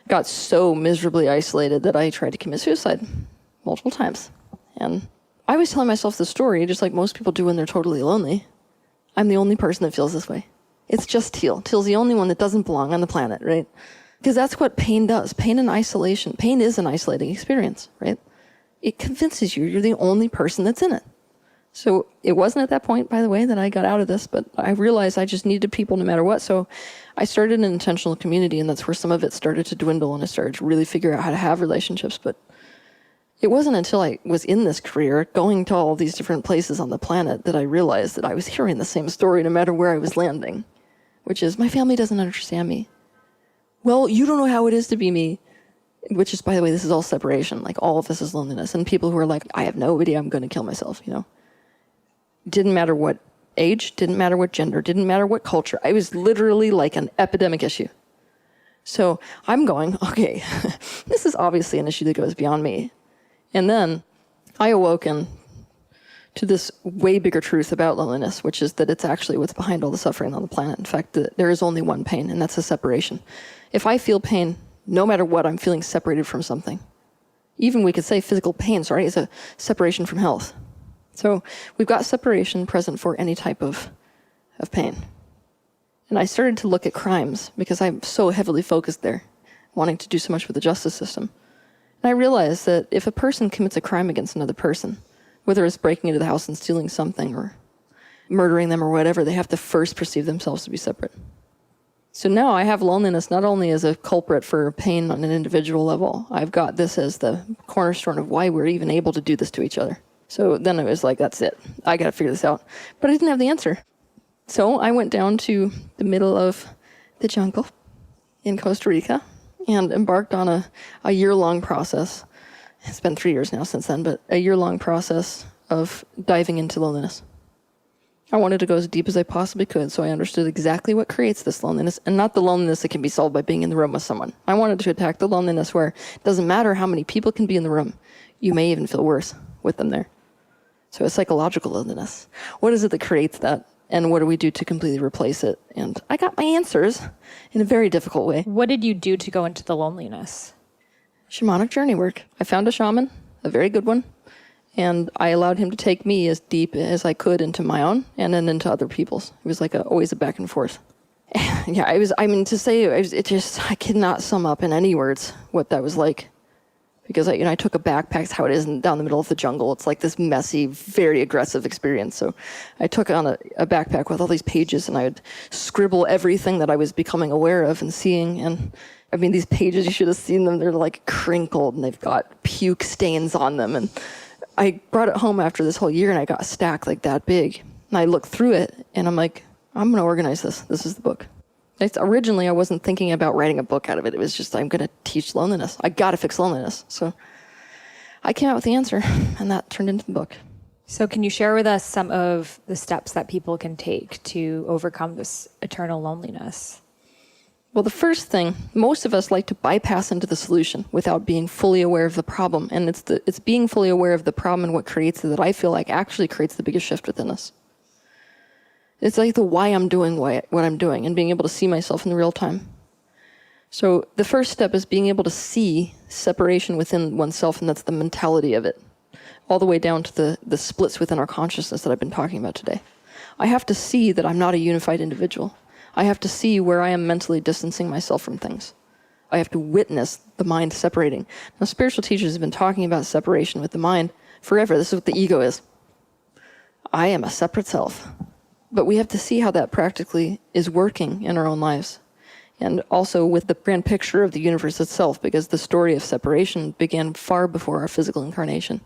Got so miserably isolated that I tried to commit suicide multiple times. And I was telling myself the story, just like most people do when they're totally lonely. I'm the only person that feels this way. It's just Teal. Teal's the only one that doesn't belong on the planet, right? Because that's what pain does. Pain and isolation. Pain is an isolating experience, right? It convinces you you're the only person that's in it. So it wasn't at that point, by the way, that I got out of this, but I realized I just needed people no matter what. So I started an intentional community, and that's where some of it started to dwindle, and I started to really figure out how to have relationships. But it wasn't until I was in this career, going to all these different places on the planet, that I realized that I was hearing the same story no matter where I was landing, which is, my family doesn't understand me. Well, you don't know how it is to be me. Which is, by the way, this is all separation. Like, all of this is loneliness. And people who are like, I have nobody, I'm going to kill myself, Didn't matter what age, didn't matter what gender, didn't matter what culture. I was literally like an epidemic issue. So I'm going, okay, this is obviously an issue that goes beyond me. And then I awoken to this way bigger truth about loneliness, which is that it's actually what's behind all the suffering on the planet. In fact, there is only one pain, and that's the separation. If I feel pain, no matter what, I'm feeling separated from something. Even we could say physical pain, is a separation from health. So we've got separation present for any type of pain. And I started to look at crimes because I'm so heavily focused there, wanting to do so much with the justice system. And I realized that if a person commits a crime against another person, whether it's breaking into the house and stealing something or murdering them or whatever, they have to first perceive themselves to be separate. So now I have loneliness not only as a culprit for pain on an individual level, I've got this as the cornerstone of why we're even able to do this to each other. So then it was like, that's it. I got to figure this out. But I didn't have the answer. So I went down to the middle of the jungle in Costa Rica and embarked on a year-long process. It's been 3 years now since then, but a year-long process of diving into loneliness. I wanted to go as deep as I possibly could, so I understood exactly what creates this loneliness, and not the loneliness that can be solved by being in the room with someone. I wanted to attack the loneliness where it doesn't matter how many people can be in the room. You may even feel worse with them there. So a psychological loneliness. What is it that creates that? And what do we do to completely replace it? And I got my answers in a very difficult way. What did you do to go into the loneliness? Shamanic journey work. I found a shaman, a very good one, and I allowed him to take me as deep as I could into my own and then into other people's. It was like always a back and forth. Yeah, I cannot sum up in any words what that was like. Because I took a backpack, it's how it is down the middle of the jungle. It's like this messy, very aggressive experience. So I took on a backpack with all these pages, and I would scribble everything that I was becoming aware of and seeing. And I mean, these pages, you should have seen them. They're like crinkled, and they've got puke stains on them. And I brought it home after this whole year, and I got a stack like that big. And I looked through it, and I'm like, I'm going to organize this. This is the book. Originally, I wasn't thinking about writing a book out of it. It was just, I'm going to teach loneliness. I got to fix loneliness. So I came out with the answer, and that turned into the book. So can you share with us some of the steps that people can take to overcome this eternal loneliness? Well, the first thing, most of us like to bypass into the solution without being fully aware of the problem. And it's being fully aware of the problem and what creates it that I feel like actually creates the biggest shift within us. It's like the why I'm doing what I'm doing and being able to see myself in the real time. So the first step is being able to see separation within oneself, and that's the mentality of it, all the way down to the splits within our consciousness that I've been talking about today. I have to see that I'm not a unified individual. I have to see where I am mentally distancing myself from things. I have to witness the mind separating. Now, spiritual teachers have been talking about separation with the mind forever. This is what the ego is. I am a separate self. But we have to see how that practically is working in our own lives. And also with the grand picture of the universe itself, because the story of separation began far before our physical incarnation.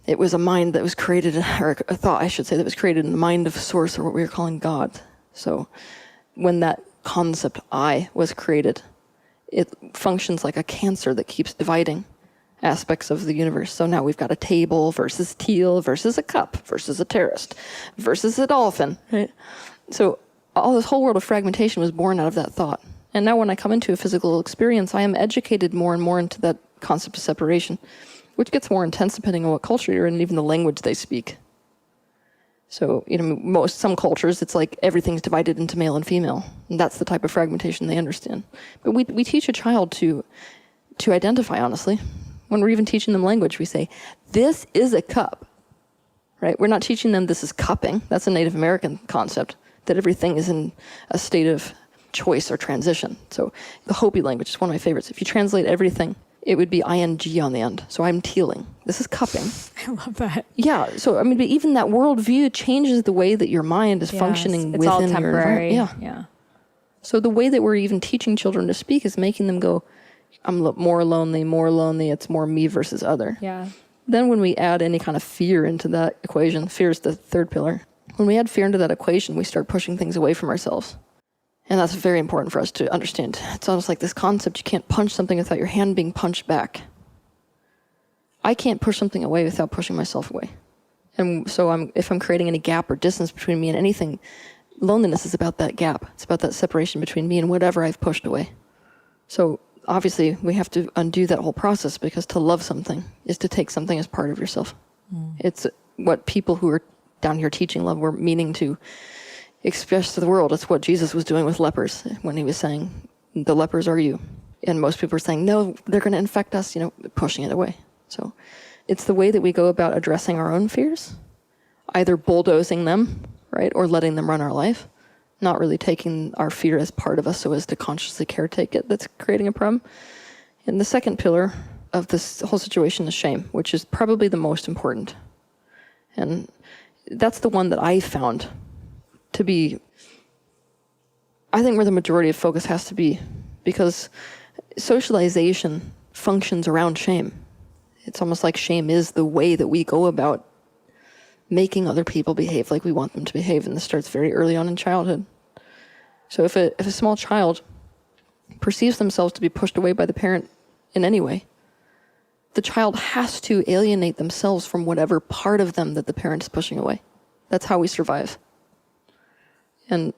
It was a mind that was created, or a thought, I should say, that was created in the mind of Source, or what we are calling God. So when that concept I was created, it functions like a cancer that keeps dividing aspects of the universe. So now we've got a table versus Teal versus a cup versus a terrorist versus a dolphin, right? So all this whole world of fragmentation was born out of that thought. And now when I come into a physical experience, I am educated more and more into that concept of separation, which gets more intense depending on what culture you're in and even the language they speak. So, some cultures, it's like everything's divided into male and female. And that's the type of fragmentation they understand. But we teach a child to identify, honestly. When we're even teaching them language, we say, this is a cup, right? We're not teaching them this is cupping. That's a Native American concept, that everything is in a state of choice or transition. So the Hopi language is one of my favorites. If you translate everything, it would be ing on the end. So I'm tealing. This is cupping. I love that. Yeah. So, but even that worldview changes the way that your mind is functioning within all your temporary. environment. Yeah. So the way that we're even teaching children to speak is making them go, I'm more lonely, it's more me versus other. Yeah. Then when we add any kind of fear into that equation, fear is the third pillar. When we add fear into that equation, we start pushing things away from ourselves. And that's very important for us to understand. It's almost like this concept, you can't punch something without your hand being punched back. I can't push something away without pushing myself away. And so if I'm creating any gap or distance between me and anything, loneliness is about that gap. It's about that separation between me and whatever I've pushed away. So obviously, we have to undo that whole process, because to love something is to take something as part of yourself. It's what people who are down here teaching love were meaning to express to the world. It's what Jesus was doing with lepers when he was saying, the lepers are you. And most people are saying, no, they're going to infect us, pushing it away. So it's the way that we go about addressing our own fears, either bulldozing them, right, or letting them run our life. not really taking our fear as part of us so as to consciously caretake it, that's creating a problem. And the second pillar of this whole situation is shame, which is probably the most important. And that's the one that I found to be, I think, where the majority of focus has to be, because socialization functions around shame. It's almost like shame is the way that we go about making other people behave like we want them to behave, and this starts very early on in childhood. So if a small child perceives themselves to be pushed away by the parent in any way, the child has to alienate themselves from whatever part of them that the parent is pushing away. That's how we survive. And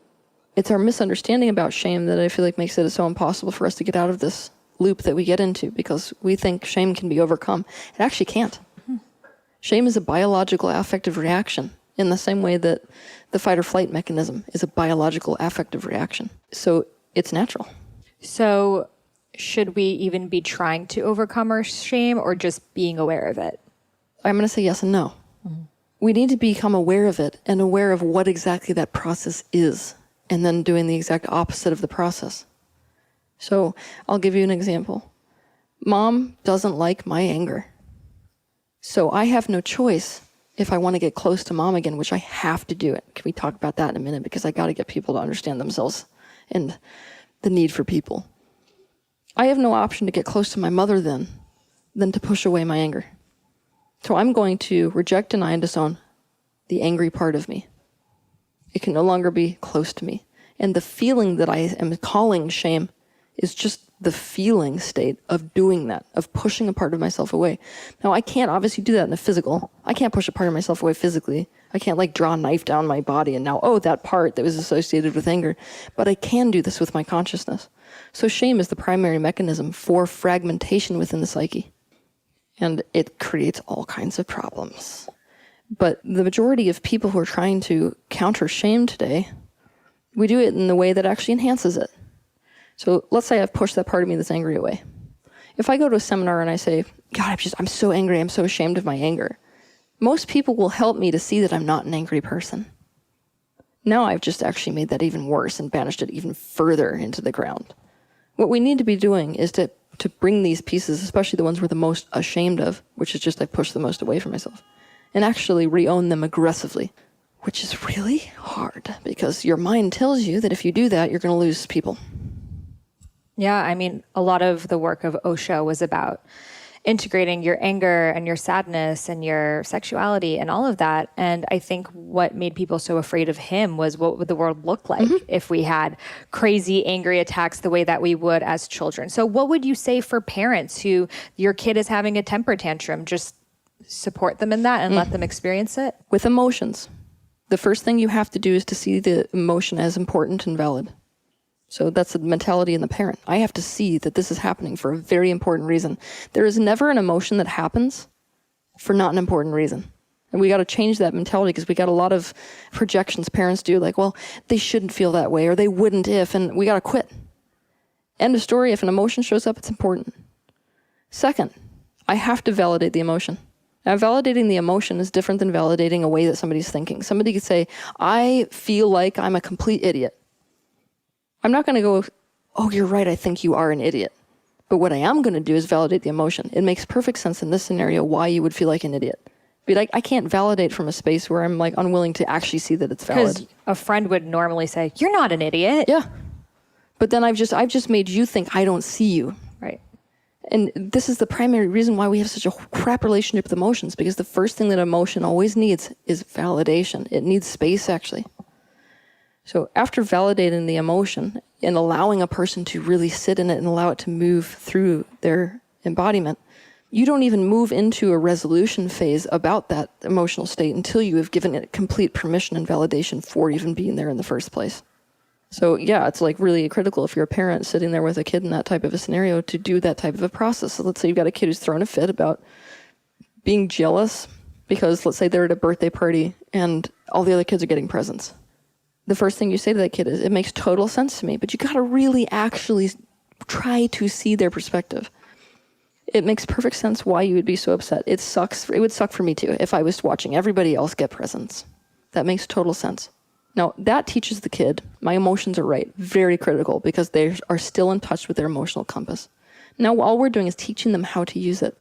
it's our misunderstanding about shame that I feel like makes it so impossible for us to get out of this loop that we get into, because we think shame can be overcome. It actually can't. Shame is a biological affective reaction in the same way that the fight or flight mechanism is a biological affective reaction. So it's natural. So should we even be trying to overcome our shame or just being aware of it? I'm going to say yes and no. Mm-hmm. We need to become aware of it and aware of what exactly that process is, and then doing the exact opposite of the process. So I'll give you an example. Mom doesn't like my anger. So I have no choice if I want to get close to mom again, which I have to do it. Can we talk about that in a minute? Because I got to get people to understand themselves and the need for people. I have no option to get close to my mother then than to push away my anger. So I'm going to reject, deny, and disown the angry part of me. It can no longer be close to me. And the feeling that I am calling shame is just the feeling state of doing that, of pushing a part of myself away. Now, I can't obviously do that in the physical. I can't push a part of myself away physically. I can't like draw a knife down my body and now, oh, that part that was associated with anger. But I can do this with my consciousness. So shame is the primary mechanism for fragmentation within the psyche. And it creates all kinds of problems. But the majority of people who are trying to counter shame today, we do it in the way that actually enhances it. So let's say I've pushed that part of me that's angry away. If I go to a seminar and I say, God, I'm so angry, I'm so ashamed of my anger, most people will help me to see that I'm not an angry person. Now I've just actually made that even worse and banished it even further into the ground. What we need to be doing is to bring these pieces, especially the ones we're the most ashamed of, which is just I push the most away from myself, and actually re-own them aggressively, which is really hard because your mind tells you that if you do that, you're going to lose people. Yeah, I mean, a lot of the work of Osho was about integrating your anger and your sadness and your sexuality and all of that. And I think what made people so afraid of him was what would the world look like if we had crazy, angry attacks the way that we would as children. So what would you say for parents who your kid is having a temper tantrum? Just support them in that and let them experience it? With emotions, the first thing you have to do is to see the emotion as important and valid. So that's the mentality in the parent. I have to see that this is happening for a very important reason. There is never an emotion that happens for not an important reason. And we got to change that mentality because we got a lot of projections parents do, like, well, they shouldn't feel that way or they wouldn't if, and we got to quit. End of story. If an emotion shows up, it's important. Second, I have to validate the emotion. Now, validating the emotion is different than validating a way that somebody's thinking. Somebody could say, I feel like I'm a complete idiot. I'm not going to go, oh, you're right, I think you are an idiot. But what I am going to do is validate the emotion. It makes perfect sense in this scenario why you would feel like an idiot. But I can't validate from a space where I'm like unwilling to actually see that it's valid. Because a friend would normally say, you're not an idiot. Yeah. But then I've just made you think I don't see you. Right. And this is the primary reason why we have such a crap relationship with emotions, because the first thing that emotion always needs is validation. It needs space, actually. So after validating the emotion and allowing a person to really sit in it and allow it to move through their embodiment, you don't even move into a resolution phase about that emotional state until you have given it complete permission and validation for even being there in the first place. So yeah, it's like really critical if you're a parent sitting there with a kid in that type of a scenario to do that type of a process. So let's say you've got a kid who's thrown a fit about being jealous because let's say they're at a birthday party and all the other kids are getting presents. The first thing you say to that kid is, it makes total sense to me, but you got to really actually try to see their perspective. It makes perfect sense why you would be so upset. It sucks. It would suck for me too if I was watching everybody else get presents. That makes total sense. Now, that teaches the kid, my emotions are right, very critical, because they are still in touch with their emotional compass. Now, all we're doing is teaching them how to use it.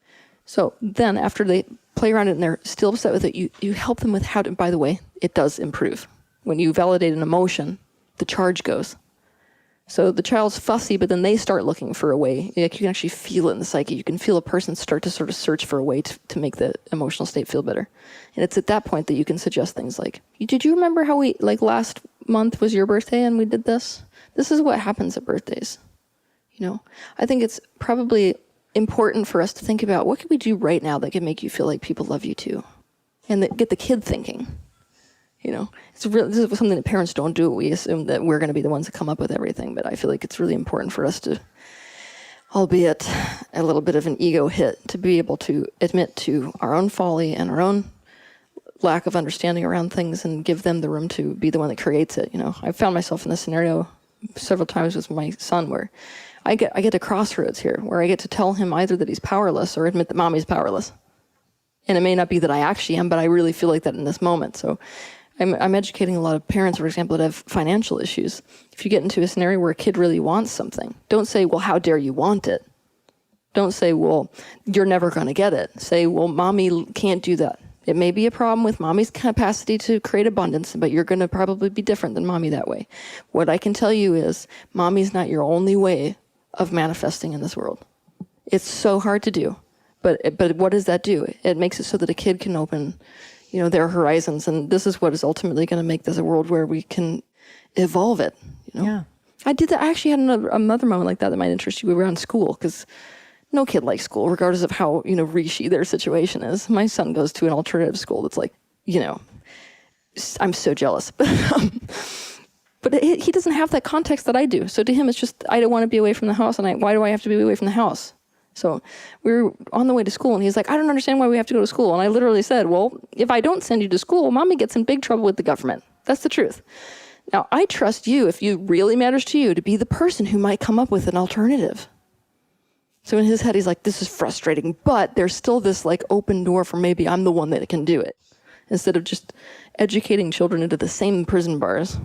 So then after they play around it and they're still upset with it, you help them with how to, by the way, it does improve. When you validate an emotion, the charge goes. So the child's fussy, but then they start looking for a way. Like, you can actually feel it in the psyche. You can feel a person start to sort of search for a way to make the emotional state feel better. And it's at that point that you can suggest things like, did you remember how we, like last month was your birthday and we did this? This is what happens at birthdays. You know, I think it's probably important for us to think about what can we do right now that can make you feel like people love you too? And get the kid thinking. You know, this is something that parents don't do. We assume that we're going to be the ones that come up with everything, but I feel like it's really important for us to, albeit a little bit of an ego hit, to be able to admit to our own folly and our own lack of understanding around things and give them the room to be the one that creates it. You know, I've found myself in this scenario several times with my son where I get to crossroads here, where I get to tell him either that he's powerless or admit that mommy's powerless. And it may not be that I actually am, but I really feel like that in this moment. So I'm educating a lot of parents, for example, that have financial issues. If you get into a scenario where a kid really wants something, don't say, well, how dare you want it? Don't say, well, you're never going to get it. Say, well, mommy can't do that. It may be a problem with mommy's capacity to create abundance, but you're going to probably be different than mommy that way. What I can tell you is mommy's not your only way of manifesting in this world. It's so hard to do. But what does that do? It makes it so that a kid can open, you know, their horizons. And this is what is ultimately going to make this a world where we can evolve it. You know? Yeah. I did that. I actually had another moment like that might interest you around school, because no kid likes school, regardless of how, you know, rishy their situation is. My son goes to an alternative school that's like, you know, I'm so jealous. But he doesn't have that context that I do. So to him, it's just, I don't want to be away from the house. And why do I have to be away from the house? So we were on the way to school, and he's like, I don't understand why we have to go to school. And I literally said, well, if I don't send you to school, mommy gets in big trouble with the government. That's the truth. Now, I trust you, if it really matters to you, to be the person who might come up with an alternative. So in his head, he's like, this is frustrating, but there's still this like open door for maybe I'm the one that can do it, instead of just educating children into the same prison bars.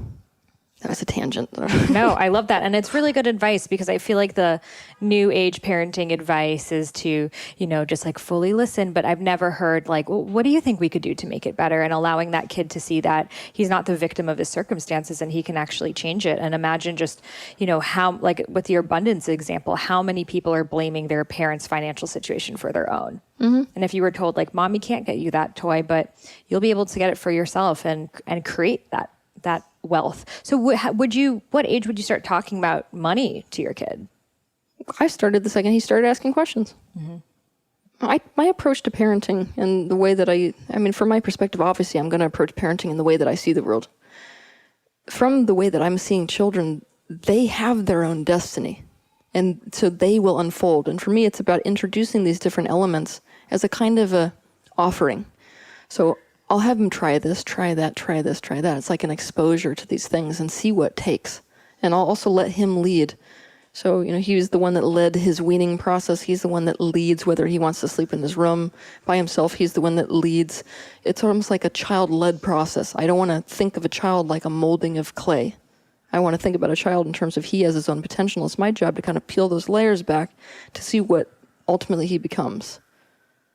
That was a tangent. No, I love that. And it's really good advice, because I feel like the new age parenting advice is to, you know, just like fully listen. But I've never heard like, well, what do you think we could do to make it better? And allowing that kid to see that he's not the victim of his circumstances and he can actually change it. And imagine just, you know, how, like with your abundance example, how many people are blaming their parents' financial situation for their own. Mm-hmm. And if you were told like, mommy can't get you that toy, but you'll be able to get it for yourself and create that wealth. So what age would you start talking about money to your kid? I started the second he started asking questions. Mm-hmm. My approach to parenting and the way that I mean, from my perspective, obviously, I'm going to approach parenting in the way that I see the world. From the way that I'm seeing children, they have their own destiny. And so they will unfold. And for me, it's about introducing these different elements as a kind of a offering. So I'll have him try this, try that, try this, try that. It's like an exposure to these things and see what takes. And I'll also let him lead. So, you know, he was the one that led his weaning process. He's the one that leads whether he wants to sleep in his room by himself. He's the one that leads. It's almost like a child-led process. I don't want to think of a child like a molding of clay. I want to think about a child in terms of he has his own potential. It's my job to kind of peel those layers back to see what ultimately he becomes.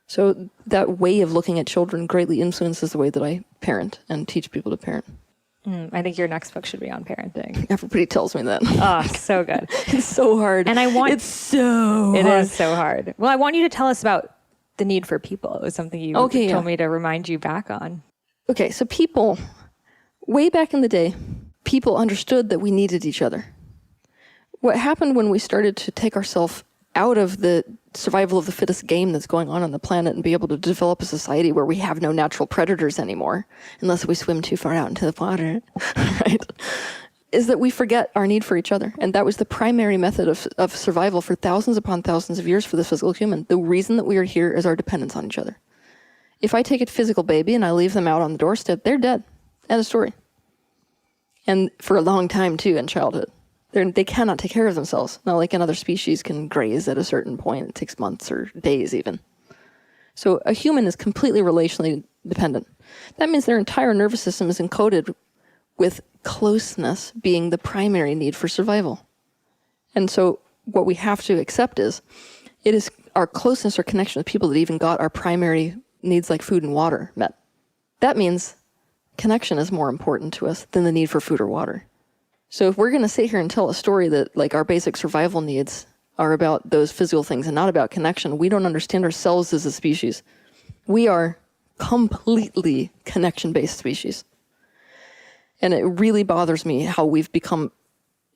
So that way of looking at children greatly influences the way that I parent and teach people to parent. I think your next book should be on parenting. Everybody tells me that. Oh, so good. It's so hard. And it's so hard. It is so hard. Well, I want you to tell us about the need for people. It was something you told me to remind you back on. Okay, so people, way back in the day, people understood that we needed each other. What happened when we started to take ourselves out of the survival of the fittest game that's going on the planet and be able to develop a society where we have no natural predators anymore, unless we swim too far out into the water, right? Is that we forget our need for each other. And that was the primary method of survival for thousands upon thousands of years for the physical human. The reason that we are here is our dependence on each other. If I take a physical baby and I leave them out on the doorstep, they're dead. End of story. And for a long time, too, in childhood. They cannot take care of themselves. Not like another species can graze at a certain point. It takes months or days even. So a human is completely relationally dependent. That means their entire nervous system is encoded with closeness being the primary need for survival. And so what we have to accept is, it is our closeness or connection with people that even got our primary needs like food and water met. That means connection is more important to us than the need for food or water. So if we're going to sit here and tell a story that like our basic survival needs are about those physical things and not about connection, we don't understand ourselves as a species. We are completely connection-based species. And it really bothers me how we've become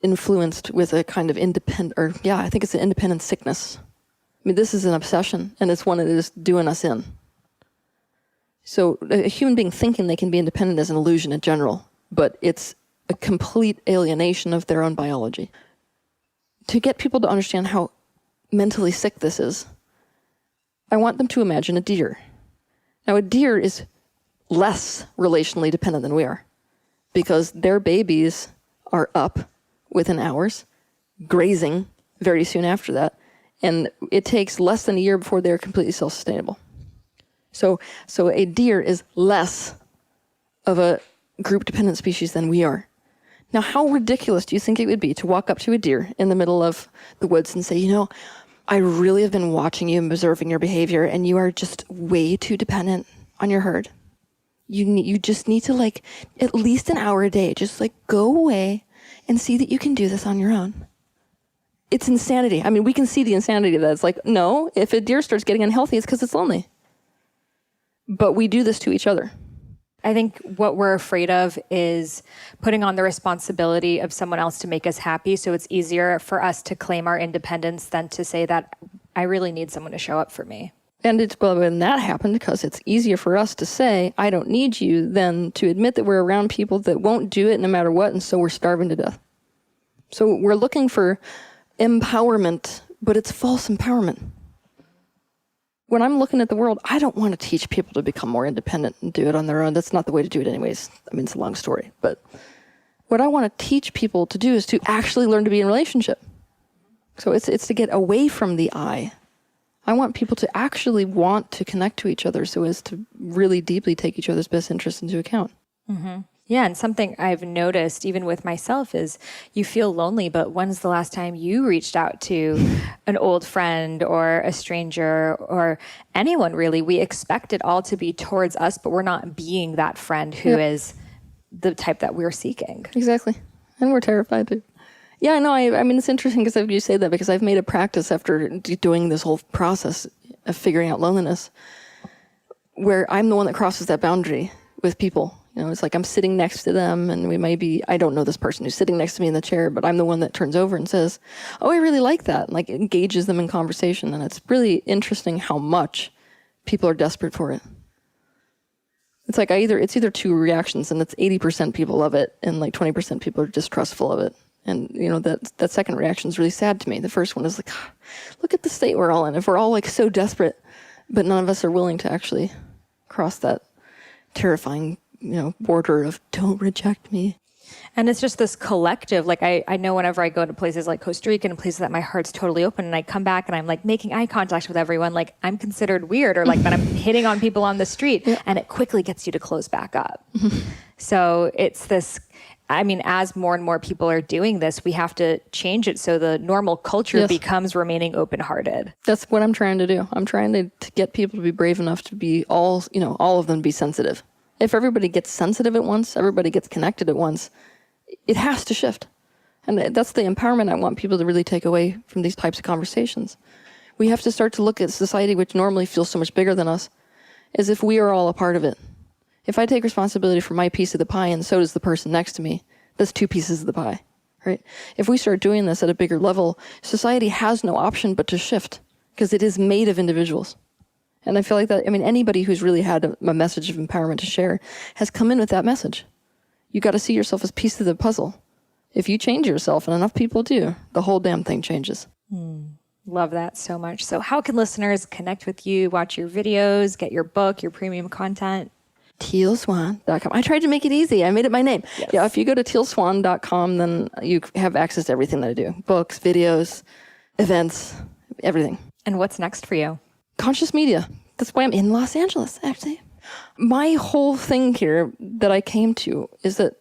influenced with a kind of I think it's an independent sickness. I mean, this is an obsession, and it's one that is doing us in. So a human being thinking they can be independent is an illusion in general, but it's a complete alienation of their own biology. To get people to understand how mentally sick this is, I want them to imagine a deer. Now, a deer is less relationally dependent than we are, because their babies are up within hours, grazing very soon after that, and it takes less than a year before they're completely self-sustainable. So a deer is less of a group-dependent species than we are. Now, how ridiculous do you think it would be to walk up to a deer in the middle of the woods and say, you know, I really have been watching you and observing your behavior, and you are just way too dependent on your herd. You just need to, like, at least an hour a day, just like go away and see that you can do this on your own. It's insanity. I mean, we can see the insanity of that. It's like, no, if a deer starts getting unhealthy, it's because it's lonely. But we do this to each other. I think what we're afraid of is putting on the responsibility of someone else to make us happy. So it's easier for us to claim our independence than to say that I really need someone to show up for me. And it's, well, when that happened, because it's easier for us to say, I don't need you, than to admit that we're around people that won't do it no matter what, and so we're starving to death. So we're looking for empowerment, but it's false empowerment. When I'm looking at the world, I don't want to teach people to become more independent and do it on their own. That's not the way to do it anyways. I mean, it's a long story. But what I want to teach people to do is to actually learn to be in relationship. So it's to get away from the I. I want people to actually want to connect to each other so as to really deeply take each other's best interests into account. Mm-hmm. Yeah, and something I've noticed even with myself is you feel lonely, but when's the last time you reached out to an old friend or a stranger or anyone really? We expect it all to be towards us, but we're not being that friend who is the type that we're seeking. Exactly. And we're terrified too. Yeah, no, I mean, it's interesting because you say that, because I've made a practice after doing this whole process of figuring out loneliness, where I'm the one that crosses that boundary with people. You know, it's like I'm sitting next to them, and we may be, I don't know this person who's sitting next to me in the chair, but I'm the one that turns over and says, oh, I really like that, and like engages them in conversation. And it's really interesting how much people are desperate for it. It's like it's either two reactions, and it's 80% people love it, and like 20% people are distrustful of it. And, you know, that second reaction is really sad to me. The first one is like, look at the state we're all in. If we're all like so desperate, but none of us are willing to actually cross that terrifying, you know, border of don't reject me. And it's just this collective, like I know whenever I go to places like Costa Rica and places that my heart's totally open, and I come back and I'm like making eye contact with everyone, like I'm considered weird, or like that I'm hitting on people on the street, and it quickly gets you to close back up. So it's this, I mean, as more and more people are doing this, we have to change it so the normal culture becomes remaining open-hearted. That's what I'm trying to do. I'm trying to get people to be brave enough to be all of them be sensitive. If everybody gets sensitive at once, everybody gets connected at once, it has to shift. And that's the empowerment I want people to really take away from these types of conversations. We have to start to look at society, which normally feels so much bigger than us, as if we are all a part of it. If I take responsibility for my piece of the pie and so does the person next to me, that's two pieces of the pie, right? If we start doing this at a bigger level, society has no option but to shift, because it is made of individuals. And I feel like that, I mean, anybody who's really had a message of empowerment to share has come in with that message. You got to see yourself as piece of the puzzle. If you change yourself, and enough people do, the whole damn thing changes. Love that so much. So how can listeners connect with you, watch your videos, get your book, your premium content? tealswan.com. I tried to make it easy. I made it my name. Yes. Yeah, if you go to tealswan.com, then you have access to everything that I do. Books, videos, events, everything. And what's next for you? Conscious media. That's why I'm in Los Angeles, actually. My whole thing here that I came to is that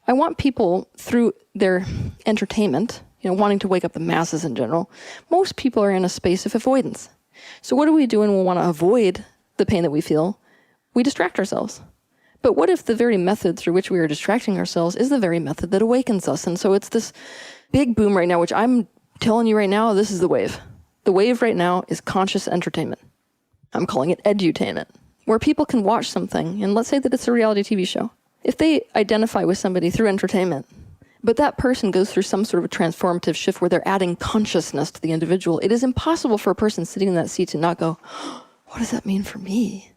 I want people through their entertainment, wanting to wake up the masses in general. Most people are in a space of avoidance. So what do we do when we want to avoid the pain that we feel? We distract ourselves. But what if the very method through which we are distracting ourselves is the very method that awakens us? And so it's this big boom right now, which I'm telling you right now, this is the wave. The wave right now is conscious entertainment. I'm calling it edutainment, where people can watch something, and let's say that it's a reality TV show. If they identify with somebody through entertainment, but that person goes through some sort of a transformative shift where they're adding consciousness to the individual, it is impossible for a person sitting in that seat to not go, what does that mean for me?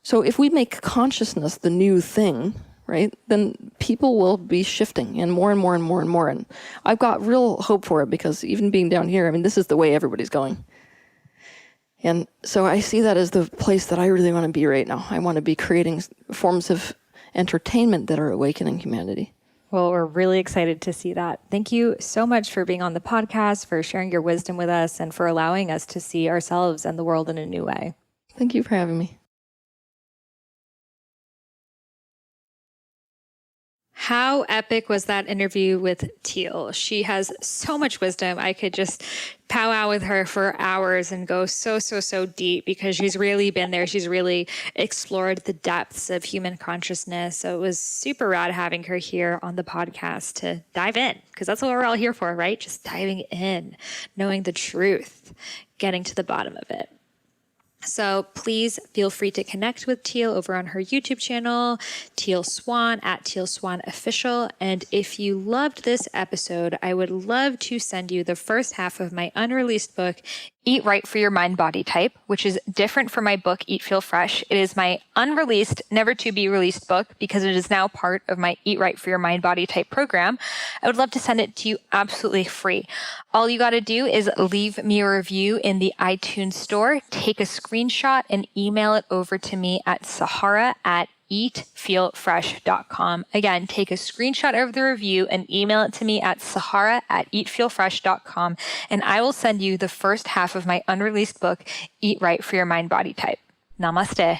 So if we make consciousness the new thing, right, then people will be shifting and more and more and more and more. And I've got real hope for it because even being down here, this is the way everybody's going. And so I see that as the place that I really want to be right now. I want to be creating forms of entertainment that are awakening humanity. Well, we're really excited to see that. Thank you so much for being on the podcast, for sharing your wisdom with us, and for allowing us to see ourselves and the world in a new way. Thank you for having me. How epic was that interview with Teal? She has so much wisdom. I could just powwow with her for hours and go so deep because she's really been there. She's really explored the depths of human consciousness. So it was super rad having her here on the podcast to dive in, because that's what we're all here for, right? Just diving in, knowing the truth, getting to the bottom of it. So please feel free to connect with Teal over on her YouTube channel, Teal Swan, at Teal Swan Official. And if you loved this episode, I would love to send you the first half of my unreleased book, Eat Right for Your Mind Body Type, which is different from my book, Eat Feel Fresh. It is my unreleased, never to be released book because it is now part of my Eat Right for Your Mind Body Type program. I would love to send it to you absolutely free. All you got to do is leave me a review in the iTunes store, take a screenshot and email it over to me at Sahara at eatfeelfresh.com. Again, take a screenshot of the review and email it to me at Sahara at eatfeelfresh.com, and I will send you the first half of my unreleased book, Eat Right for Your Mind Body Type. Namaste.